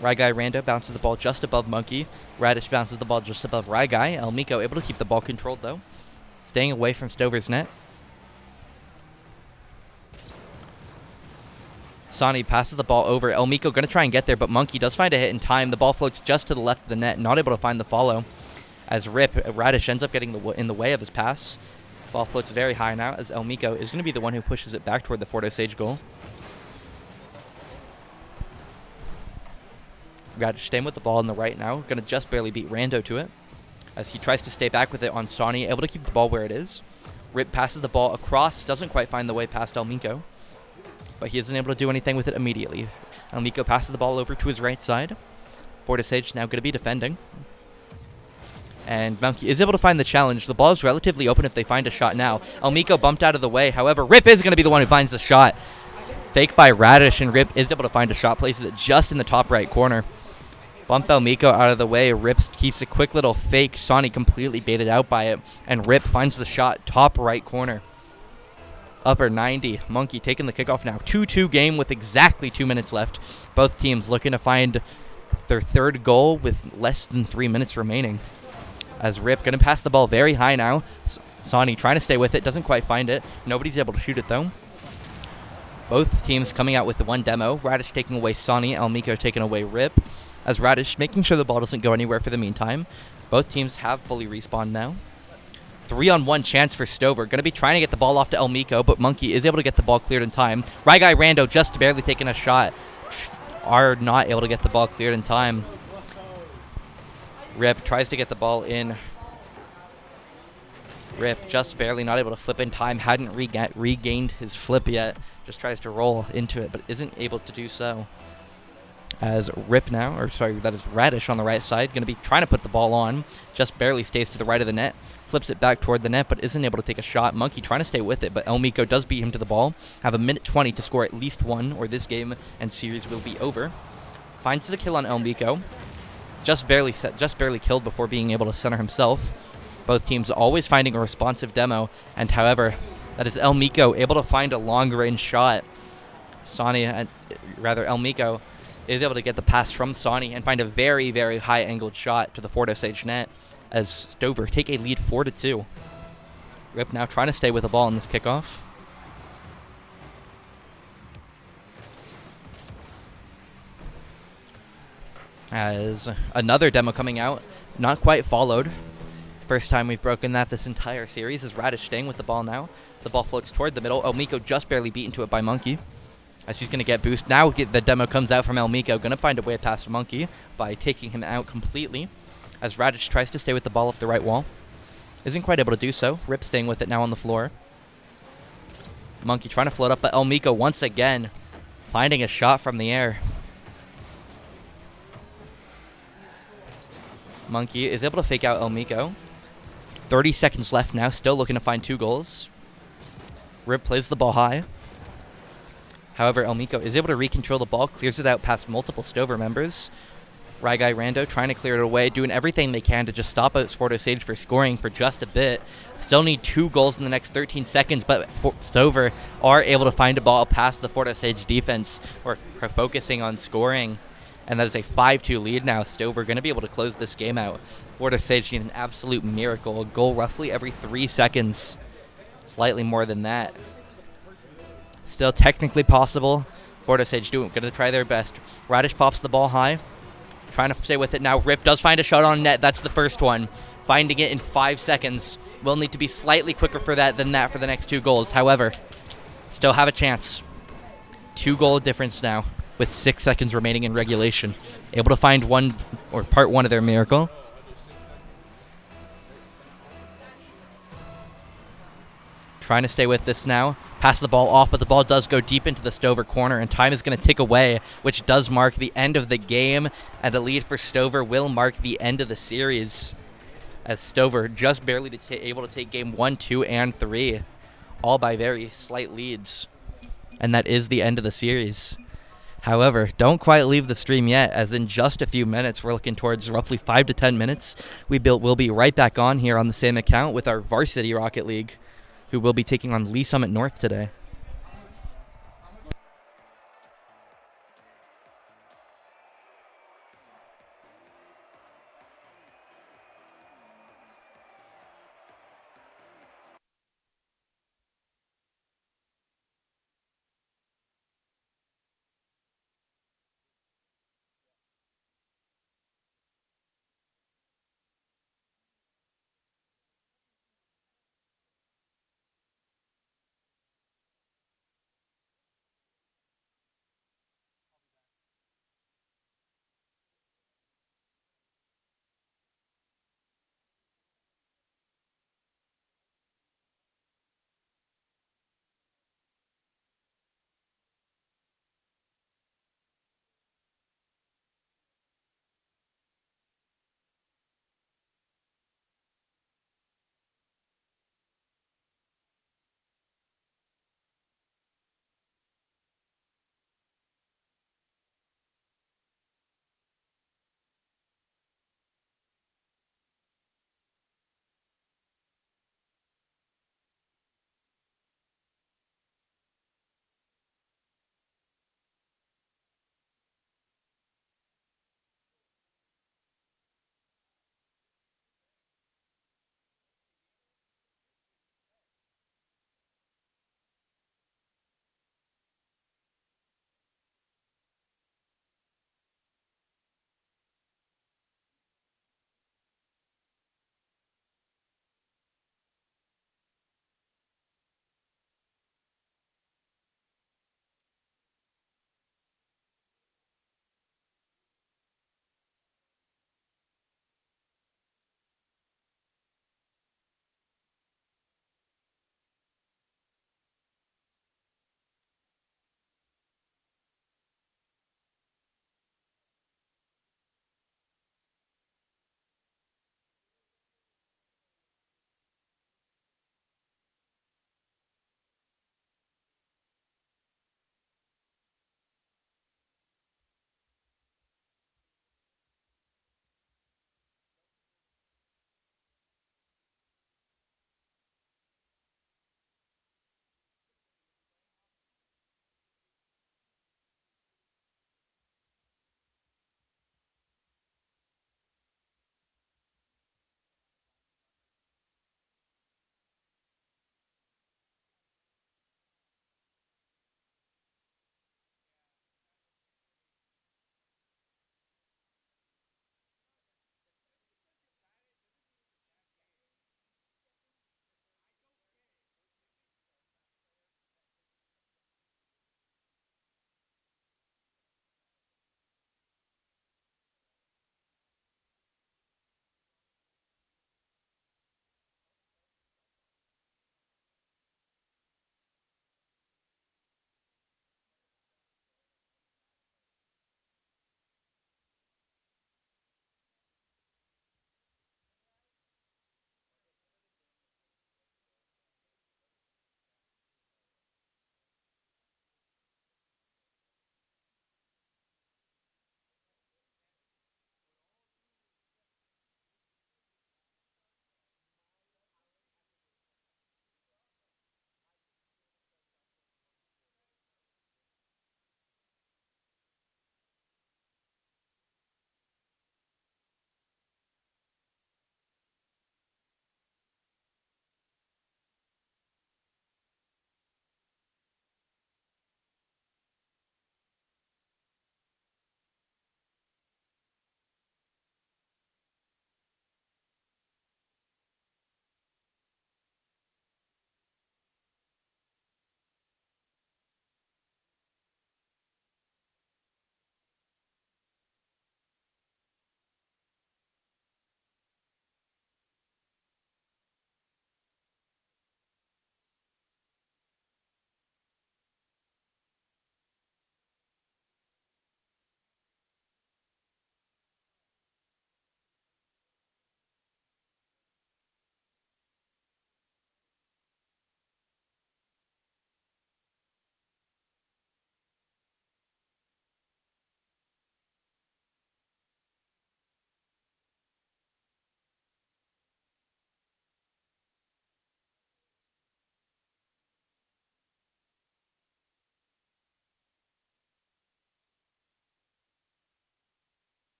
Ryguy Rando bounces the ball just above Monkey. Radish bounces the ball just above Ryguy. Elmiko able to keep the ball controlled, though. Staying away from Stover's net. Sonny passes the ball over. Elmiko going to try and get there, but Monkey does find a hit in time. The ball floats just to the left of the net, not able to find the follow. As Radish ends up getting in the way of his pass. Ball floats very high now, as Elmiko is going to be the one who pushes it back toward the Fordo Sage goal. Radish staying with the ball on the right now. Going to just barely beat Rando to it, as he tries to stay back with it on Sonny, able to keep the ball where it is. Rip passes the ball across, doesn't quite find the way past Elmiko, but he isn't able to do anything with it immediately. Elmiko passes the ball over to his right side. Fordo Sage now going to be defending. And Monkey is able to find the challenge. The ball is relatively open if they find a shot now. Elmiko bumped out of the way. However, Rip is going to be the one who finds the shot. Fake by Radish, and Rip is able to find a shot. Places it just in the top right corner. Bump Elmiko out of the way. Rip keeps a quick little fake. Sonny completely baited out by it. And Rip finds the shot top right corner. Upper 90. Monkey taking the kickoff now. 2-2 game with exactly 2 minutes left. Both teams looking to find their third goal with less than 3 minutes remaining. As Rip going to pass the ball very high now. Sonny trying to stay with it. Doesn't quite find it. Nobody's able to shoot it, though. Both teams coming out with the one demo. Radish taking away Sonny. Elmiko taking away Rip. As Radish making sure the ball doesn't go anywhere for the meantime. Both teams have fully respawned now. 3-on-1 chance for Stover. Going to be trying to get the ball off to Elmiko, but Monkey is able to get the ball cleared in time. Ryguy Rando just barely taking a shot. Are not able to get the ball cleared in time. Rip tries to get the ball in. Rip just barely not able to flip in time. Hadn't regained his flip yet. Just tries to roll into it, but isn't able to do so. As Rip now, or sorry, that is Radish on the right side, going to be trying to put the ball on. Just barely stays to the right of the net. Flips it back toward the net, but isn't able to take a shot. Monkey trying to stay with it, but Elmiko does beat him to the ball. Have a minute 20 to score at least one, or this game and series will be over. Finds the kill on Elmiko. Just barely killed before being able to center himself. Both teams always finding a responsive demo, and however, that is Elmiko able to find a long-range shot. Elmiko is able to get the pass from Sonny and find a very, very high-angled shot to the Fordo Sage net as Stover take a lead 4-2. Rip now trying to stay with the ball in this kickoff. As another demo coming out, not quite followed. First time we've broken that this entire series is Radish staying with the ball now. The ball floats toward the middle. Elmiko just barely beat into it by Monkey. As he's going to get boost. Now the demo comes out from Elmiko. Going to find a way past Monkey by taking him out completely. As Radish tries to stay with the ball up the right wall. Isn't quite able to do so. Rip staying with it now on the floor. Monkey trying to float up, but Elmiko once again finding a shot from the air. Monkey is able to fake out Elmiko. 30 seconds left now, still looking to find 2 goals. Rip plays the ball high. However, Elmiko is able to recontrol the ball, clears it out past multiple Stover members. Ryguy Rando trying to clear it away, doing everything they can to just stop out Sfordo Sage for scoring for just a bit. Still need 2 goals in the next 13 seconds, but Stover are able to find a ball past the Sfordo Sage defense, or focusing on scoring. And that is a 5-2 lead now. Stover going to be able to close this game out. Sfordo Sage need an absolute miracle. A goal roughly every 3 seconds. Slightly more than that. Still technically possible. Sfordo Sage going to try their best. Radish pops the ball high. Trying to stay with it now. Rip does find a shot on net. That's the first one. Finding it in 5 seconds. Will need to be slightly quicker for that than that for the next 2 goals. However, still have a chance. 2-goal difference now with 6 seconds remaining in regulation. Able to find one, or part 1 of their miracle. Trying to stay with this now. Pass the ball off, but the ball does go deep into the Stover corner, and time is going to tick away, which does mark the end of the game, and a lead for Stover will mark the end of the series, as Stover just barely able to take game 1, 2, and 3, all by very slight leads, and that is the end of the series. However, don't quite leave the stream yet, as in just a few minutes, we're looking towards roughly 5 to 10 minutes, we'll be right back on here on the same account with our Varsity Rocket League, who will be taking on Lee Summit North today.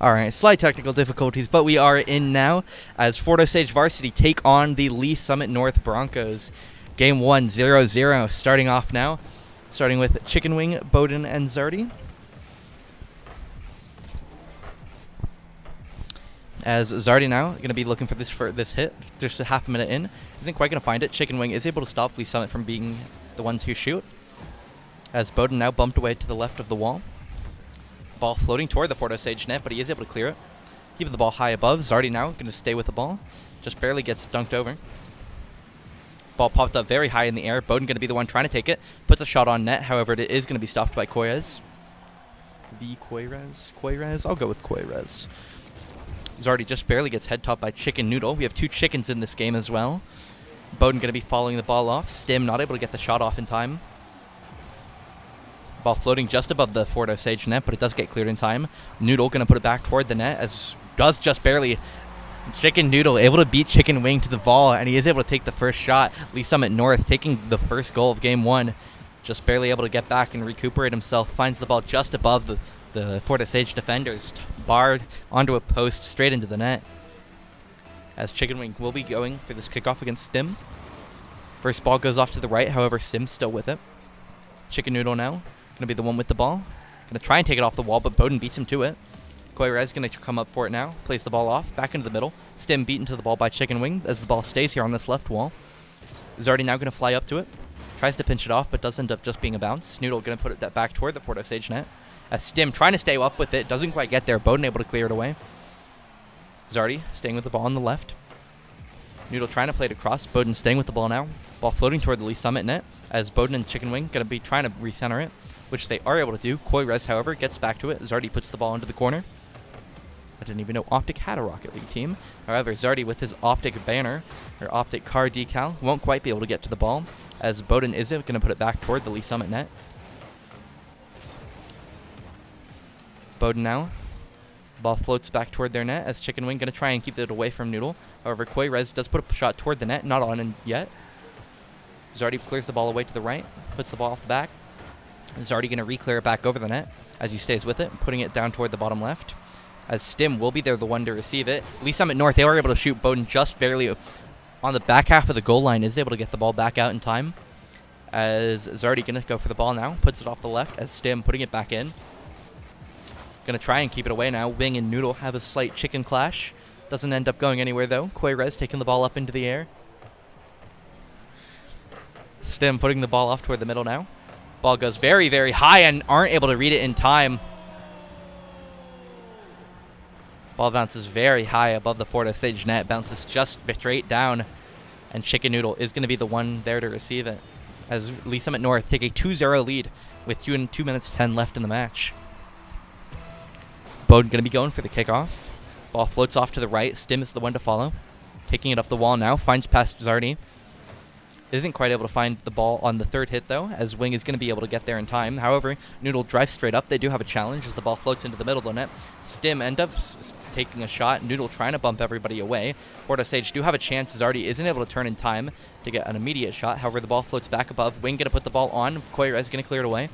Alright, slight technical difficulties, but we are in now as Fort Osage Varsity take on the Lee Summit North Broncos. Game 1, 0-0, starting off now. Starting with Chicken Wing, Bowden, and Zardy. As Zardy now going to be looking for this hit, just a half a minute in. Isn't quite going to find it. Chicken Wing is able to stop Lee Summit from being the ones who shoot. As Bowden now bumped away to the left of the wall. Ball floating toward the Fort Osage net, but he is able to clear it. Keeping the ball high above. Zardy now going to stay with the ball. Just barely gets dunked over. Ball popped up very high in the air. Bowden going to be the one trying to take it. Puts a shot on net. However, it is going to be stopped by Koirez. Koirez? I'll go with Koirez. Zardy just barely gets head topped by Chicken Noodle. We have 2 chickens in this game as well. Bowden going to be following the ball off. Stim not able to get the shot off in time. Ball floating just above the Fort Osage net, but it does get cleared in time. Noodle going to put it back toward the net, as does just barely. Chicken Noodle able to beat Chicken Wing to the ball, and he is able to take the first shot. Lee Summit North taking the first goal of game 1. Just barely able to get back and recuperate himself. Finds the ball just above the Fort Osage defenders. Barred onto a post straight into the net. As Chicken Wing will be going for this kickoff against Stim. First ball goes off to the right, however, Stim's still with it. Chicken Noodle now going to be the one with the ball. Going to try and take it off the wall, but Bowden beats him to it. Koirez going to come up for it now. Plays the ball off, back into the middle. Stim beaten to the ball by Chicken Wing as the ball stays here on this left wall. Zardy now going to fly up to it. Tries to pinch it off, but does end up just being a bounce. Noodle going to put it back toward the Fort Osage net. As Stim trying to stay up with it. Doesn't quite get there. Bowden able to clear it away. Zardy staying with the ball on the left. Noodle trying to play it across. Bowden staying with the ball now. Ball floating toward the Lee Summit net. As Bowden and Chicken Wing going to be trying to recenter it, which they are able to do. Koirez, however, gets back to it. Zardy puts the ball into the corner. I didn't even know Optic had a Rocket League team. However, Zardy with his Optic banner, or Optic car decal, won't quite be able to get to the ball, as Bowden is going to put it back toward the Lee Summit net. Bowden now. Ball floats back toward their net, as Chicken Wing going to try and keep it away from Noodle. However, Koirez does put a shot toward the net, not on in yet. Zardy clears the ball away to the right, puts the ball off the back. Zardy going to re-clear it back over the net, as he stays with it, putting it down toward the bottom left. As Stim will be there the one to receive it. Lee Summit North, they were able to shoot. Bowden just barely on the back half of the goal line is able to get the ball back out in time. As Zardy going to go for the ball now. Puts it off the left as Stim putting it back in. Going to try and keep it away now. Wing and Noodle have a slight chicken clash. Doesn't end up going anywhere though. Koirez taking the ball up into the air. Stim putting the ball off toward the middle now. Ball goes very, very high and aren't able to read it in time. Ball bounces very high above the Fort Osage net. Bounces just straight down. And Chicken Noodle is going to be the one there to receive it. As Lee Summit North take a 2-0 lead with 2 minutes 10 left in the match. Bowden going to be going for the kickoff. Ball floats off to the right. Stim is the one to follow. Taking it up the wall now. Finds past Zardy. Isn't quite able to find the ball on the third hit, though, as Wing is going to be able to get there in time. However, Noodle drives straight up. They do have a challenge as the ball floats into the middle of the net. Stim ends up taking a shot. Noodle trying to bump everybody away. Fort Osage do have a chance. Zardy isn't able to turn in time to get an immediate shot. However, the ball floats back above. Wing going to put the ball on. Koirez going to clear it away.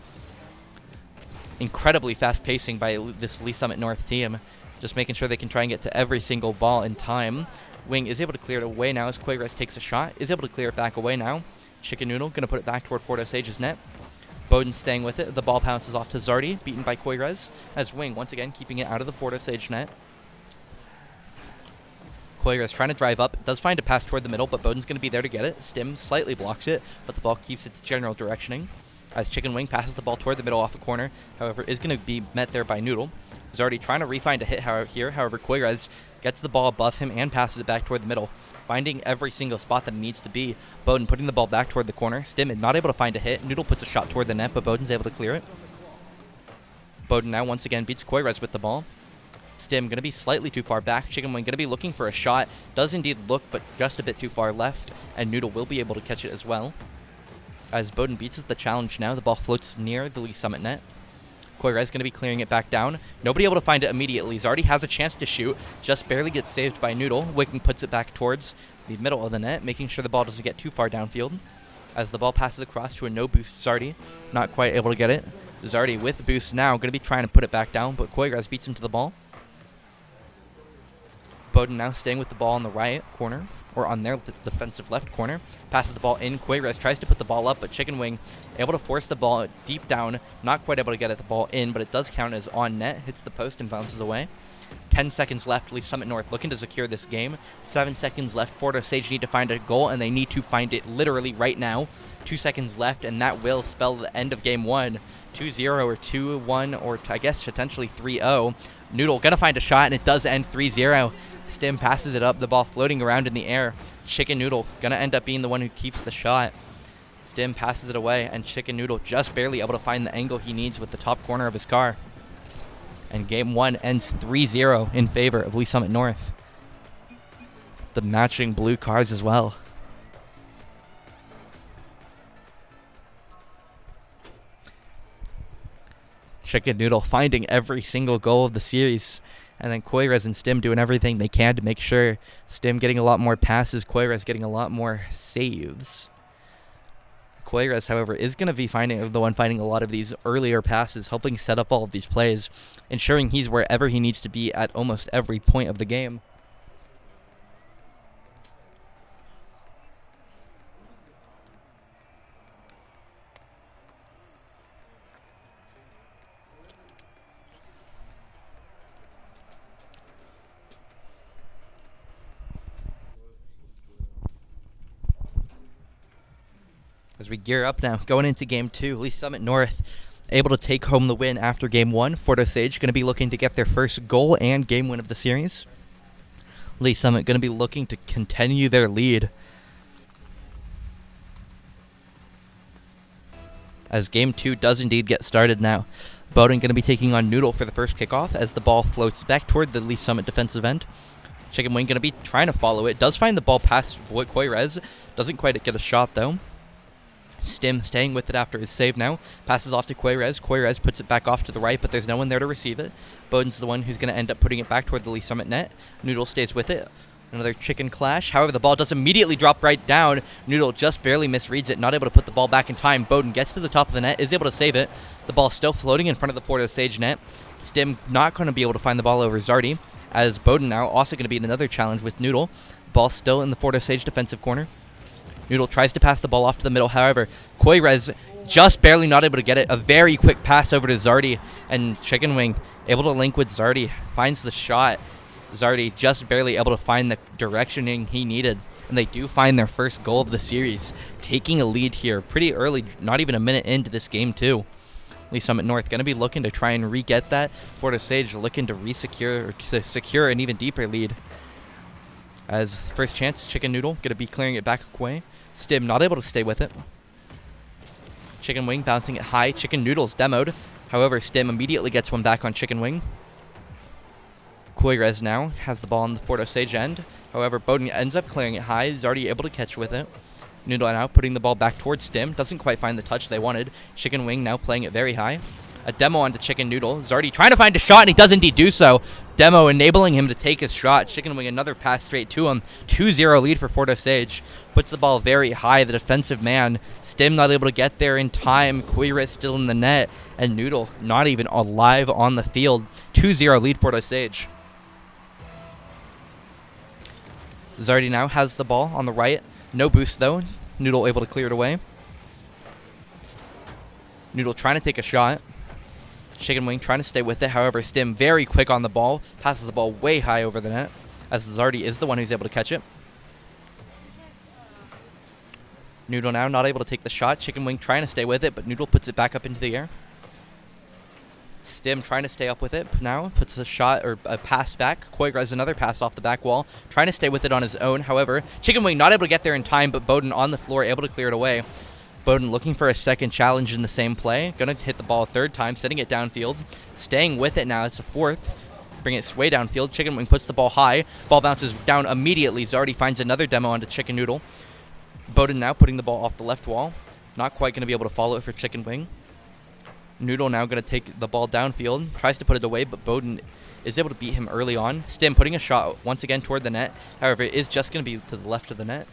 Incredibly fast pacing by this Lee Summit North team. Just making sure they can try and get to every single ball in time. Wing is able to clear it away now as Koirez takes a shot. Is able to clear it back away now. Chicken Noodle going to put it back toward Fort Osage's net. Bowden staying with it. The ball bounces off to Zardy, beaten by Koirez. As Wing once again keeping it out of the Fort Osage net. Koirez trying to drive up. Does find a pass toward the middle, but Bowden's going to be there to get it. Stim slightly blocks it, but the ball keeps its general directioning. As Chicken Wing passes the ball toward the middle off the corner. However, is going to be met there by Noodle. Zardy trying to re-find a hit here. However, Koirez gets the ball above him and passes it back toward the middle, finding every single spot that it needs to be. Bowden putting the ball back toward the corner. Stim not able to find a hit. Noodle puts a shot toward the net, but Bowden's able to clear it. Bowden now once again beats Koirez with the ball. Stim going to be slightly too far back. Chicken Wing going to be looking for a shot. Does indeed look, but just a bit too far left, and Noodle will be able to catch it as well. As Bowden beats the challenge now, the ball floats near the Lee Summit net. Koirez going to be clearing it back down. Nobody able to find it immediately. Zardy has a chance to shoot. Just barely gets saved by Noodle. Wicking puts it back towards the middle of the net, making sure the ball doesn't get too far downfield. As the ball passes across to a no-boost Zardy. Not quite able to get it. Zardy with the boost now. Going to be trying to put it back down, but Koirez beats him to the ball. Bowden now staying with the ball on the right corner, or on their defensive left corner. Passes the ball in. Quayres tries to put the ball up, but Chicken Wing able to force the ball deep down. Not quite able to get the ball in, but it does count as on net. Hits the post and bounces away. 10 seconds left. Lee Summit North looking to secure this game. 7 seconds left. Fort Osage need to find a goal, and they need to find it literally right now. 2 seconds left, and that will spell the end of game 1. 2-0 or 2-1 or I guess potentially 3-0. Noodle gonna find a shot, and it does end 3-0. Stim passes it up, the ball floating around in the air. Chicken Noodle gonna end up being the one who keeps the shot. Stim passes it away, and Chicken Noodle just barely able to find the angle he needs with the top corner of his car. And game 1 ends 3-0 in favor of Lee Summit North. The matching blue cars as well. Chicken Noodle finding every single goal of the series. And then Quayres and Stim doing everything they can to make sure. Stim getting a lot more passes, Quayres getting a lot more saves. Quayres, however, is going to be the one finding a lot of these earlier passes, helping set up all of these plays, ensuring he's wherever he needs to be at almost every point of the game. As we gear up now, going into game 2, Lee Summit North able to take home the win after game 1. Fort Osage going to be looking to get their first goal and game win of the series. Lee Summit going to be looking to continue their lead. As game 2 does indeed get started now. Bowden going to be taking on Noodle for the first kickoff as the ball floats back toward the Lee Summit defensive end. Chicken Wing going to be trying to follow it. Does find the ball past Quayres. Doesn't quite get a shot though. Stim staying with it after his save now. Passes off to Quayres. Quayres puts it back off to the right, but there's no one there to receive it. Bowden's the one who's going to end up putting it back toward the Lee Summit net. Noodle stays with it. Another chicken clash. However, the ball does immediately drop right down. Noodle just barely misreads it, not able to put the ball back in time. Bowden gets to the top of the net, is able to save it. The ball still floating in front of the Fort Osage net. Stim not going to be able to find the ball over Zardy, as Bowden now also going to be in another challenge with Noodle. Ball still in the Fort Osage defensive corner. Noodle tries to pass the ball off to the middle. However, Quayres just barely not able to get it. A very quick pass over to Zardy, and Chicken Wing able to link with Zardy. Finds the shot. Zardy just barely able to find the directioning he needed. And they do find their first goal of the series, taking a lead here pretty early, not even a minute into this game too. Lee Summit North going to be looking to try and re-get that. Fort Osage looking to secure an even deeper lead. As first chance, Chicken Noodle going to be clearing it back away. Stim not able to stay with it. Chicken Wing bouncing it high. Chicken Noodle's demoed. However, Stim immediately gets one back on Chicken Wing. Quayres now has the ball on the Fort Osage end. However, Bowden ends up clearing it high. He's already able to catch with it. Noodle now putting the ball back towards Stim. Doesn't quite find the touch they wanted. Chicken Wing now playing it very high. A demo onto Chicken Noodle. Zardy trying to find a shot, and he does indeed do so. Demo enabling him to take his shot. Chicken Wing another pass straight to him. 2-0 lead for Fort Osage. Puts the ball very high. The defensive man. Stim not able to get there in time. Quayres still in the net. And Noodle not even alive on the field. 2-0 lead Fort Osage. Zardy now has the ball on the right. No boost though. Noodle able to clear it away. Noodle trying to take a shot. Chicken Wing trying to stay with it. However, Stim very quick on the ball. Passes the ball way high over the net, as Zardy is the one who's able to catch it. Noodle now not able to take the shot. Chicken Wing trying to stay with it, but Noodle puts it back up into the air. Stim trying to stay up with it now. Puts a shot or a pass back. Quayres another pass off the back wall. Trying to stay with it on his own. However, Chicken Wing not able to get there in time, but Bowden on the floor able to clear it away. Bowden looking for a second challenge in the same play. Gonna hit the ball a third time, setting it downfield. Staying with it now. It's a fourth. Bring it way downfield. Chicken Wing puts the ball high. Ball bounces down immediately. Zardy finds another demo onto Chicken Noodle. Bowden now putting the ball off the left wall. Not quite going to be able to follow it for Chicken Wing. Noodle now going to take the ball downfield. Tries to put it away, but Bowden is able to beat him early on. Stim putting a shot once again toward the net. However, it is just going to be to the left of the net.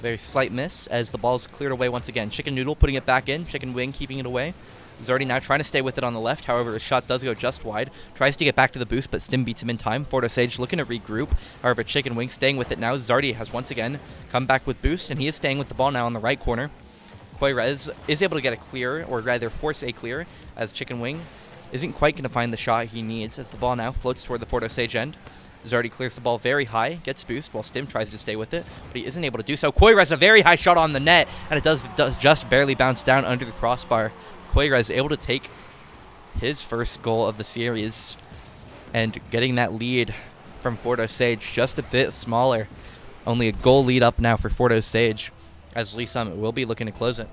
Very slight miss as the ball is cleared away once again. Chicken Noodle putting it back in. Chicken Wing keeping it away. Zardy now trying to stay with it on the left. However, his shot does go just wide. Tries to get back to the boost, but Stim beats him in time. FOHS looking to regroup. However, Chicken Wing staying with it now. Zardy has once again come back with boost, and he is staying with the ball now on the right corner. Koirez is able to get a clear, or rather force a clear, as Chicken Wing isn't quite going to find the shot he needs, as the ball now floats toward the FOHS end. Zardy clears the ball very high, gets boost, while Stim tries to stay with it, but he isn't able to do so. Koirez, a very high shot on the net, and it does just barely bounce down under the crossbar. Koirez able to take his first goal of the series, and getting that lead from FOHS just a bit smaller. Only a goal lead up now for FOHS, as Lee Summit will be looking to close it.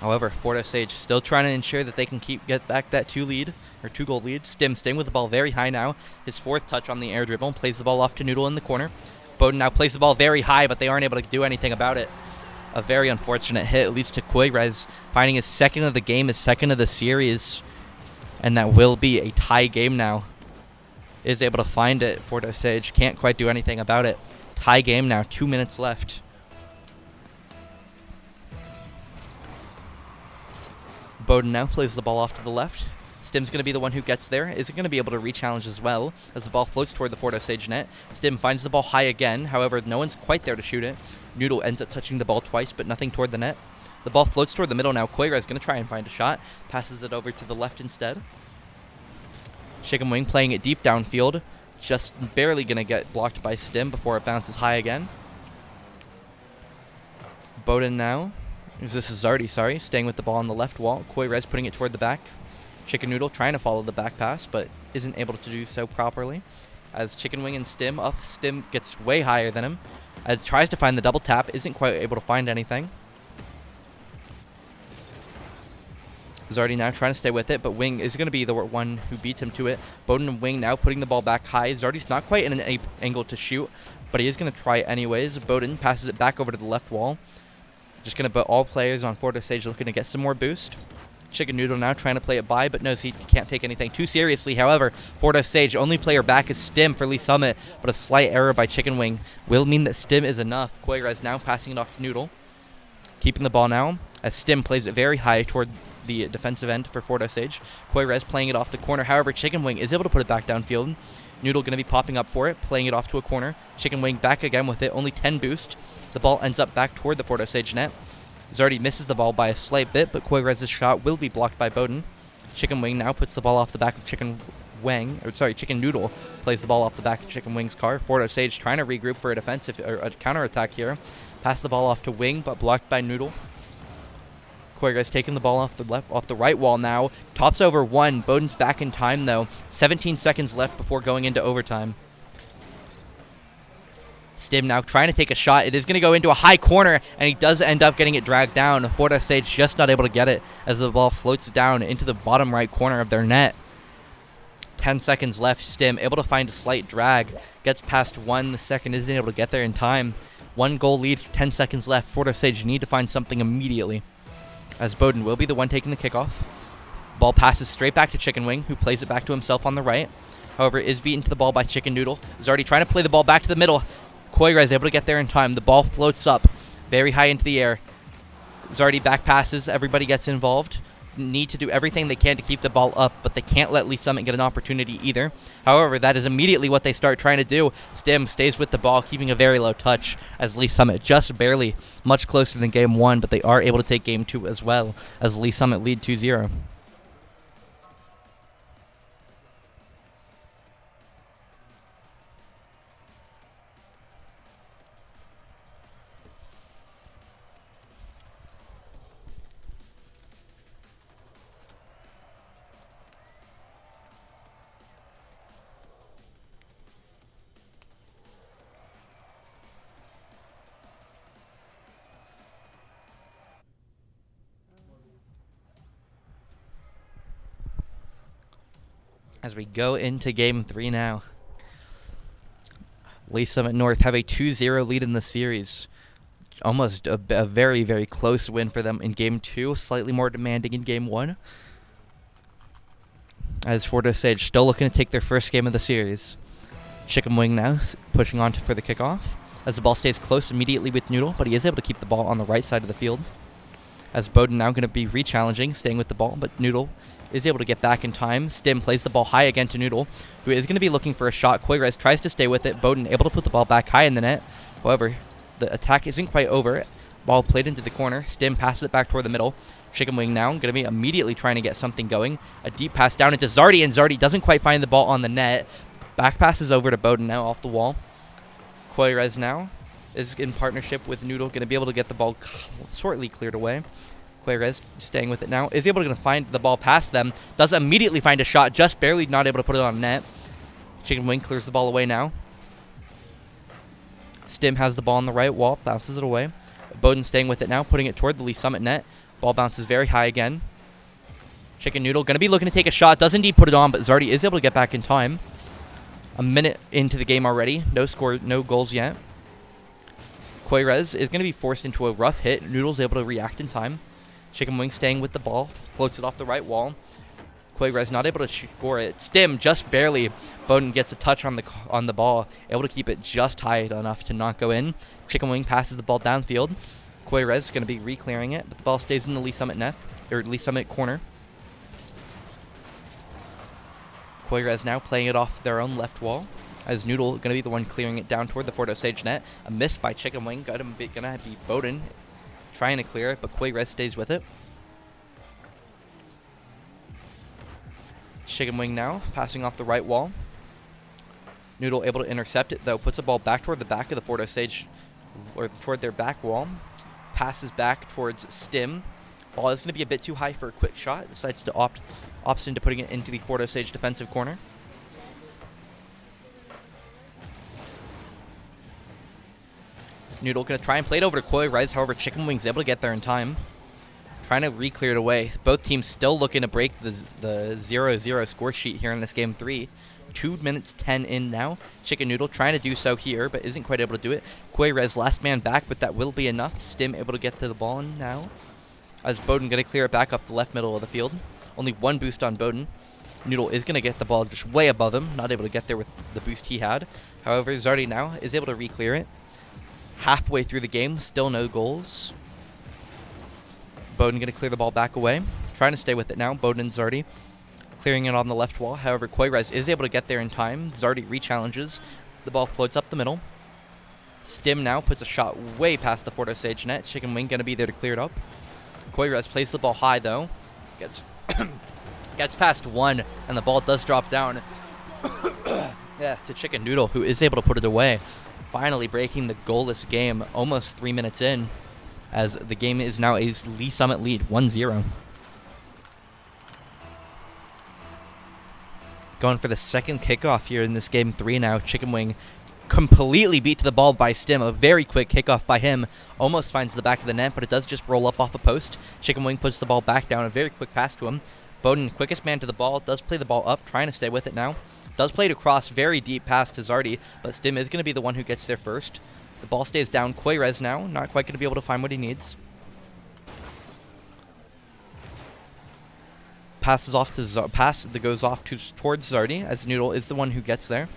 However, FOHS still trying to ensure that they can get back that 2-goal lead. Stim staying with the ball very high now. His fourth touch on the air dribble, plays the ball off to Noodle in the corner. Bowden now plays the ball very high, but they aren't able to do anything about it. A very unfortunate hit leads to Koirez finding his second of the game, his second of the series, and that will be a tie game now. Is able to find it. FOHS can't quite do anything about it. Tie game now, 2 minutes left. Bowden now plays the ball off to the left. Stim's going to be the one who gets there. Isn't going to be able to re-challenge as well, as the ball floats toward the FOHS net. Stim finds the ball high again. However, no one's quite there to shoot it. Noodle ends up touching the ball twice, but nothing toward the net. The ball floats toward the middle now. Koirez is going to try and find a shot. Passes it over to the left instead. Chicken Wing playing it deep downfield. Just barely going to get blocked by Stim before it bounces high again. Bowden now. This is Zardy, staying with the ball on the left wall. Koirez putting it toward the back. Chicken Noodle trying to follow the back pass, but isn't able to do so properly. As Chicken Wing and Stim up, Stim gets way higher than him. As tries to find the double tap, isn't quite able to find anything. Zardy now trying to stay with it, but Wing is going to be the one who beats him to it. Bowden and Wing now putting the ball back high. Zardy's not quite in an angle to shoot, but he is going to try anyways. Bowden passes it back over to the left wall. Just going to put all players on FOHS looking to get some more boost. Chicken Noodle now trying to play it by, but knows he can't take anything too seriously. However, FOHS only player back is Stim for Lee Summit, but a slight error by Chicken Wing will mean that Stim is enough. Koirez now passing it off to Noodle. Keeping the ball now, as Stim plays it very high toward the defensive end for FOHS. Koirez playing it off the corner. However, Chicken Wing is able to put it back downfield. Noodle going to be popping up for it, playing it off to a corner. Chicken Wing back again with it, only 10 boost. The ball ends up back toward the FOHS net. Zardy misses the ball by a slight bit, but Koirez's shot will be blocked by Bowden. Chicken Wing now puts the ball off the back of Chicken Noodle plays the ball off the back of Chicken Wing's car. FOHS trying to regroup for a defensive or a counterattack here. Pass the ball off to Wing, but blocked by Noodle. Koirez taking the ball off the right wall now. Tops over one. Bowden's back in time though. 17 seconds left before going into overtime. Stim now trying to take a shot. It is going to go into a high corner, and he does end up getting it dragged down. FOHS just not able to get it as the ball floats down into the bottom right corner of their net. 10 seconds left. Stim able to find a slight drag. Gets past one. The second isn't able to get there in time. 1 goal lead, 10 seconds left. FOHS need to find something immediately, as Bowden will be the one taking the kickoff. Ball passes straight back to Chicken Wing, who plays it back to himself on the right. However, is beaten to the ball by Chicken Noodle. Zardy trying to play the ball back to the middle. Koirez able to get there in time. The ball floats up very high into the air. Zardy back passes. Everybody gets involved. Need to do everything they can to keep the ball up, but they can't let Lee Summit get an opportunity either. However, that is immediately what they start trying to do. Stim stays with the ball, keeping a very low touch, as Lee Summit just barely much closer than Game 1, but they are able to take Game 2 as well, as Lee Summit lead 2-0. As we go into Game 3 now. Lee Summit North have a 2-0 lead in the series. Almost a very, very close win for them in Game 2. Slightly more demanding in Game 1. As FOHS still looking to take their first game of the series. Chicken Wing now pushing on for the kickoff. As the ball stays close immediately with Noodle, but he is able to keep the ball on the right side of the field. As Bowden now going to be re-challenging, staying with the ball, but Noodle is able to get back in time. Stim plays the ball high again to Noodle, who is going to be looking for a shot. Koirez tries to stay with it. Bowden able to put the ball back high in the net. However, the attack isn't quite over. Ball played into the corner. Stim passes it back toward the middle. Chicken Wing now going to be immediately trying to get something going. A deep pass down into Zardy, and Zardy doesn't quite find the ball on the net. Back passes over to Bowden now off the wall. Koirez now is in partnership with Noodle, going to be able to get the ball shortly cleared away. Koirez staying with it now, is able to find the ball past them, does immediately find a shot, just barely not able to put it on net. Chicken Wing clears the ball away now. Stim has the ball on the right wall, bounces it away. Bowden staying with it now, putting it toward the Lee Summit net. Ball bounces very high again. Chicken Noodle going to be looking to take a shot, does indeed put it on, but Zardy is able to get back in time. A minute into the game already, no score, no goals yet. Koirez is going to be forced into a rough hit. Noodle's able to react in time. Chicken Wing staying with the ball, floats it off the right wall. Koirez not able to score it. Stim just barely. Bowden gets a touch on the ball, able to keep it just high enough to not go in. Chicken Wing passes the ball downfield. Koirez is going to be re-clearing it, but the ball stays in the Lee Summit net, or Lee Summit corner. Koirez now playing it off their own left wall, as Noodle going to be the one clearing it down toward the Fort Osage net. A miss by Chicken Wing, going to be Bowden trying to clear it, but Koirez stays with it. Chicken Wing now passing off the right wall. Noodle able to intercept it, though, puts the ball back toward the back of the Fort Osage, or toward their back wall. Passes back towards Stim. Ball is going to be a bit too high for a quick shot. Decides to opts into putting it into the Fort Osage defensive corner. Noodle going to try and play it over to Koirez. However, Chicken Wing's able to get there in time. Trying to re-clear it away. Both teams still looking to break the 0-0 score sheet here in this game 3. 2 minutes 10 in now. Chicken Noodle trying to do so here, but isn't quite able to do it. Koirez last man back, but that will be enough. Stim able to get to the ball now, as Bowden going to clear it back up the left middle of the field. Only one boost on Bowden. Noodle is going to get the ball just way above him, not able to get there with the boost he had. However, Zardy now is able to re-clear it. Halfway through the game, still no goals. Bowden going to clear the ball back away. Trying to stay with it now. Bowden and Zardy clearing it on the left wall. However, Koirez is able to get there in time. Zardy re-challenges. The ball floats up the middle. Stim now puts a shot way past the Fort Osage net. Chicken Wing going to be there to clear it up. Koirez plays the ball high, though. Gets past one, and the ball does drop down. To Chicken Noodle, who is able to put it away. Finally breaking the goalless game almost 3 minutes in, as the game is now a Lee Summit lead, 1-0. Going for the second kickoff here in this game 3 now. Chicken Wing completely beat to the ball by Stim. A very quick kickoff by him. Almost finds the back of the net, but it does just roll up off a post. Chicken Wing puts the ball back down. A very quick pass to him. Bowden, quickest man to the ball, does play the ball up, trying to stay with it now. Does play it across, very deep pass to Zardy, but Stim is going to be the one who gets there first. The ball stays down. Koirez now, not quite going to be able to find what he needs. Passes off to pass that goes off towards Zardy, as Noodle is the one who gets there.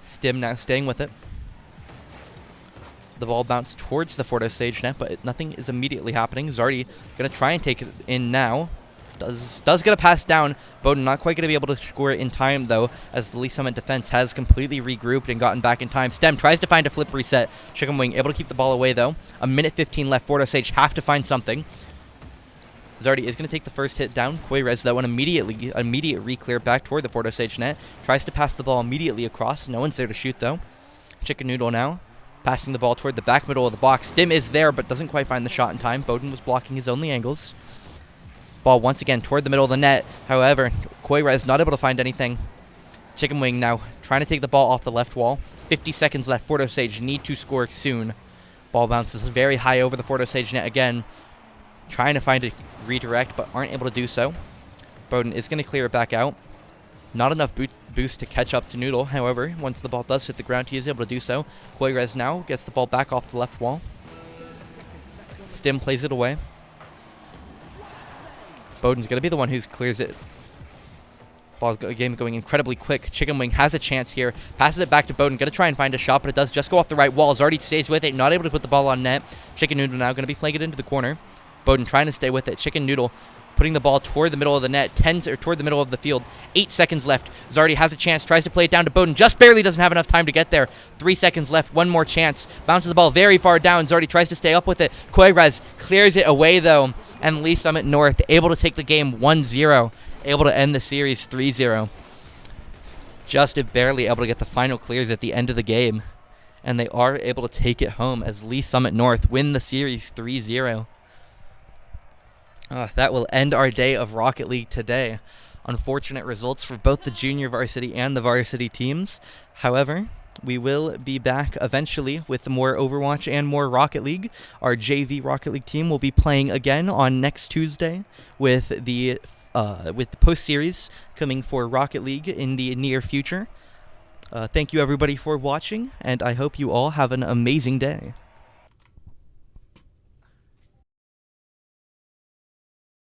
Stim now staying with it. The ball bounced towards the Fort Osage net, but nothing is immediately happening. Zardy going to try and take it in now. Does get a pass down. Bowden not quite going to be able to score it in time, though, as the Lee Summit defense has completely regrouped and gotten back in time. Stem tries to find a flip reset. Chicken Wing able to keep the ball away, though. A minute 15 left. Fort Osage have to find something. Zardy is going to take the first hit down. Koirez, though, an immediate re-clear back toward the Fort Osage net. Tries to pass the ball immediately across. No one's there to shoot, though. Chicken Noodle now passing the ball toward the back middle of the box. Stim is there, but doesn't quite find the shot in time. Bowden was blocking his only angles. Ball once again toward the middle of the net. However, Koirez not able to find anything. Chicken Wing now trying to take the ball off the left wall. 50 seconds left. Fort Osage need to score soon. Ball bounces very high over the Fort Osage net again. Trying to find a redirect, but aren't able to do so. Bowden is going to clear it back out. Not enough boost to catch up to Noodle. However, once the ball does hit the ground, he is able to do so. Koirez now gets the ball back off the left wall. Stim plays it away. Bowden's going to be the one who clears it. Game going incredibly quick. Chicken Wing has a chance here. Passes it back to Bowden. Going to try and find a shot, but it does just go off the right wall. Zardy stays with it. Not able to put the ball on net. Chicken Noodle now going to be playing it into the corner. Bowden trying to stay with it. Chicken Noodle putting the ball toward the middle of the net. Toward the middle of the field. 8 seconds left. Zardy has a chance. Tries to play it down to Bowden. Just barely doesn't have enough time to get there. 3 seconds left. One more chance. Bounces the ball very far down. Zardy tries to stay up with it. Koigraz clears it away, though. And Lee Summit North able to take the game 1-0. Able to end the series 3-0. Just barely able to get the final clears at the end of the game. And they are able to take it home as Lee Summit North win the series 3-0. That will end our day of Rocket League today. Unfortunate results for both the junior varsity and the varsity teams. However, we will be back eventually with more Overwatch and more Rocket League. Our JV Rocket League team will be playing again on next Tuesday with the post-series coming for Rocket League in the near future. Thank you, everybody, for watching, and I hope you all have an amazing day.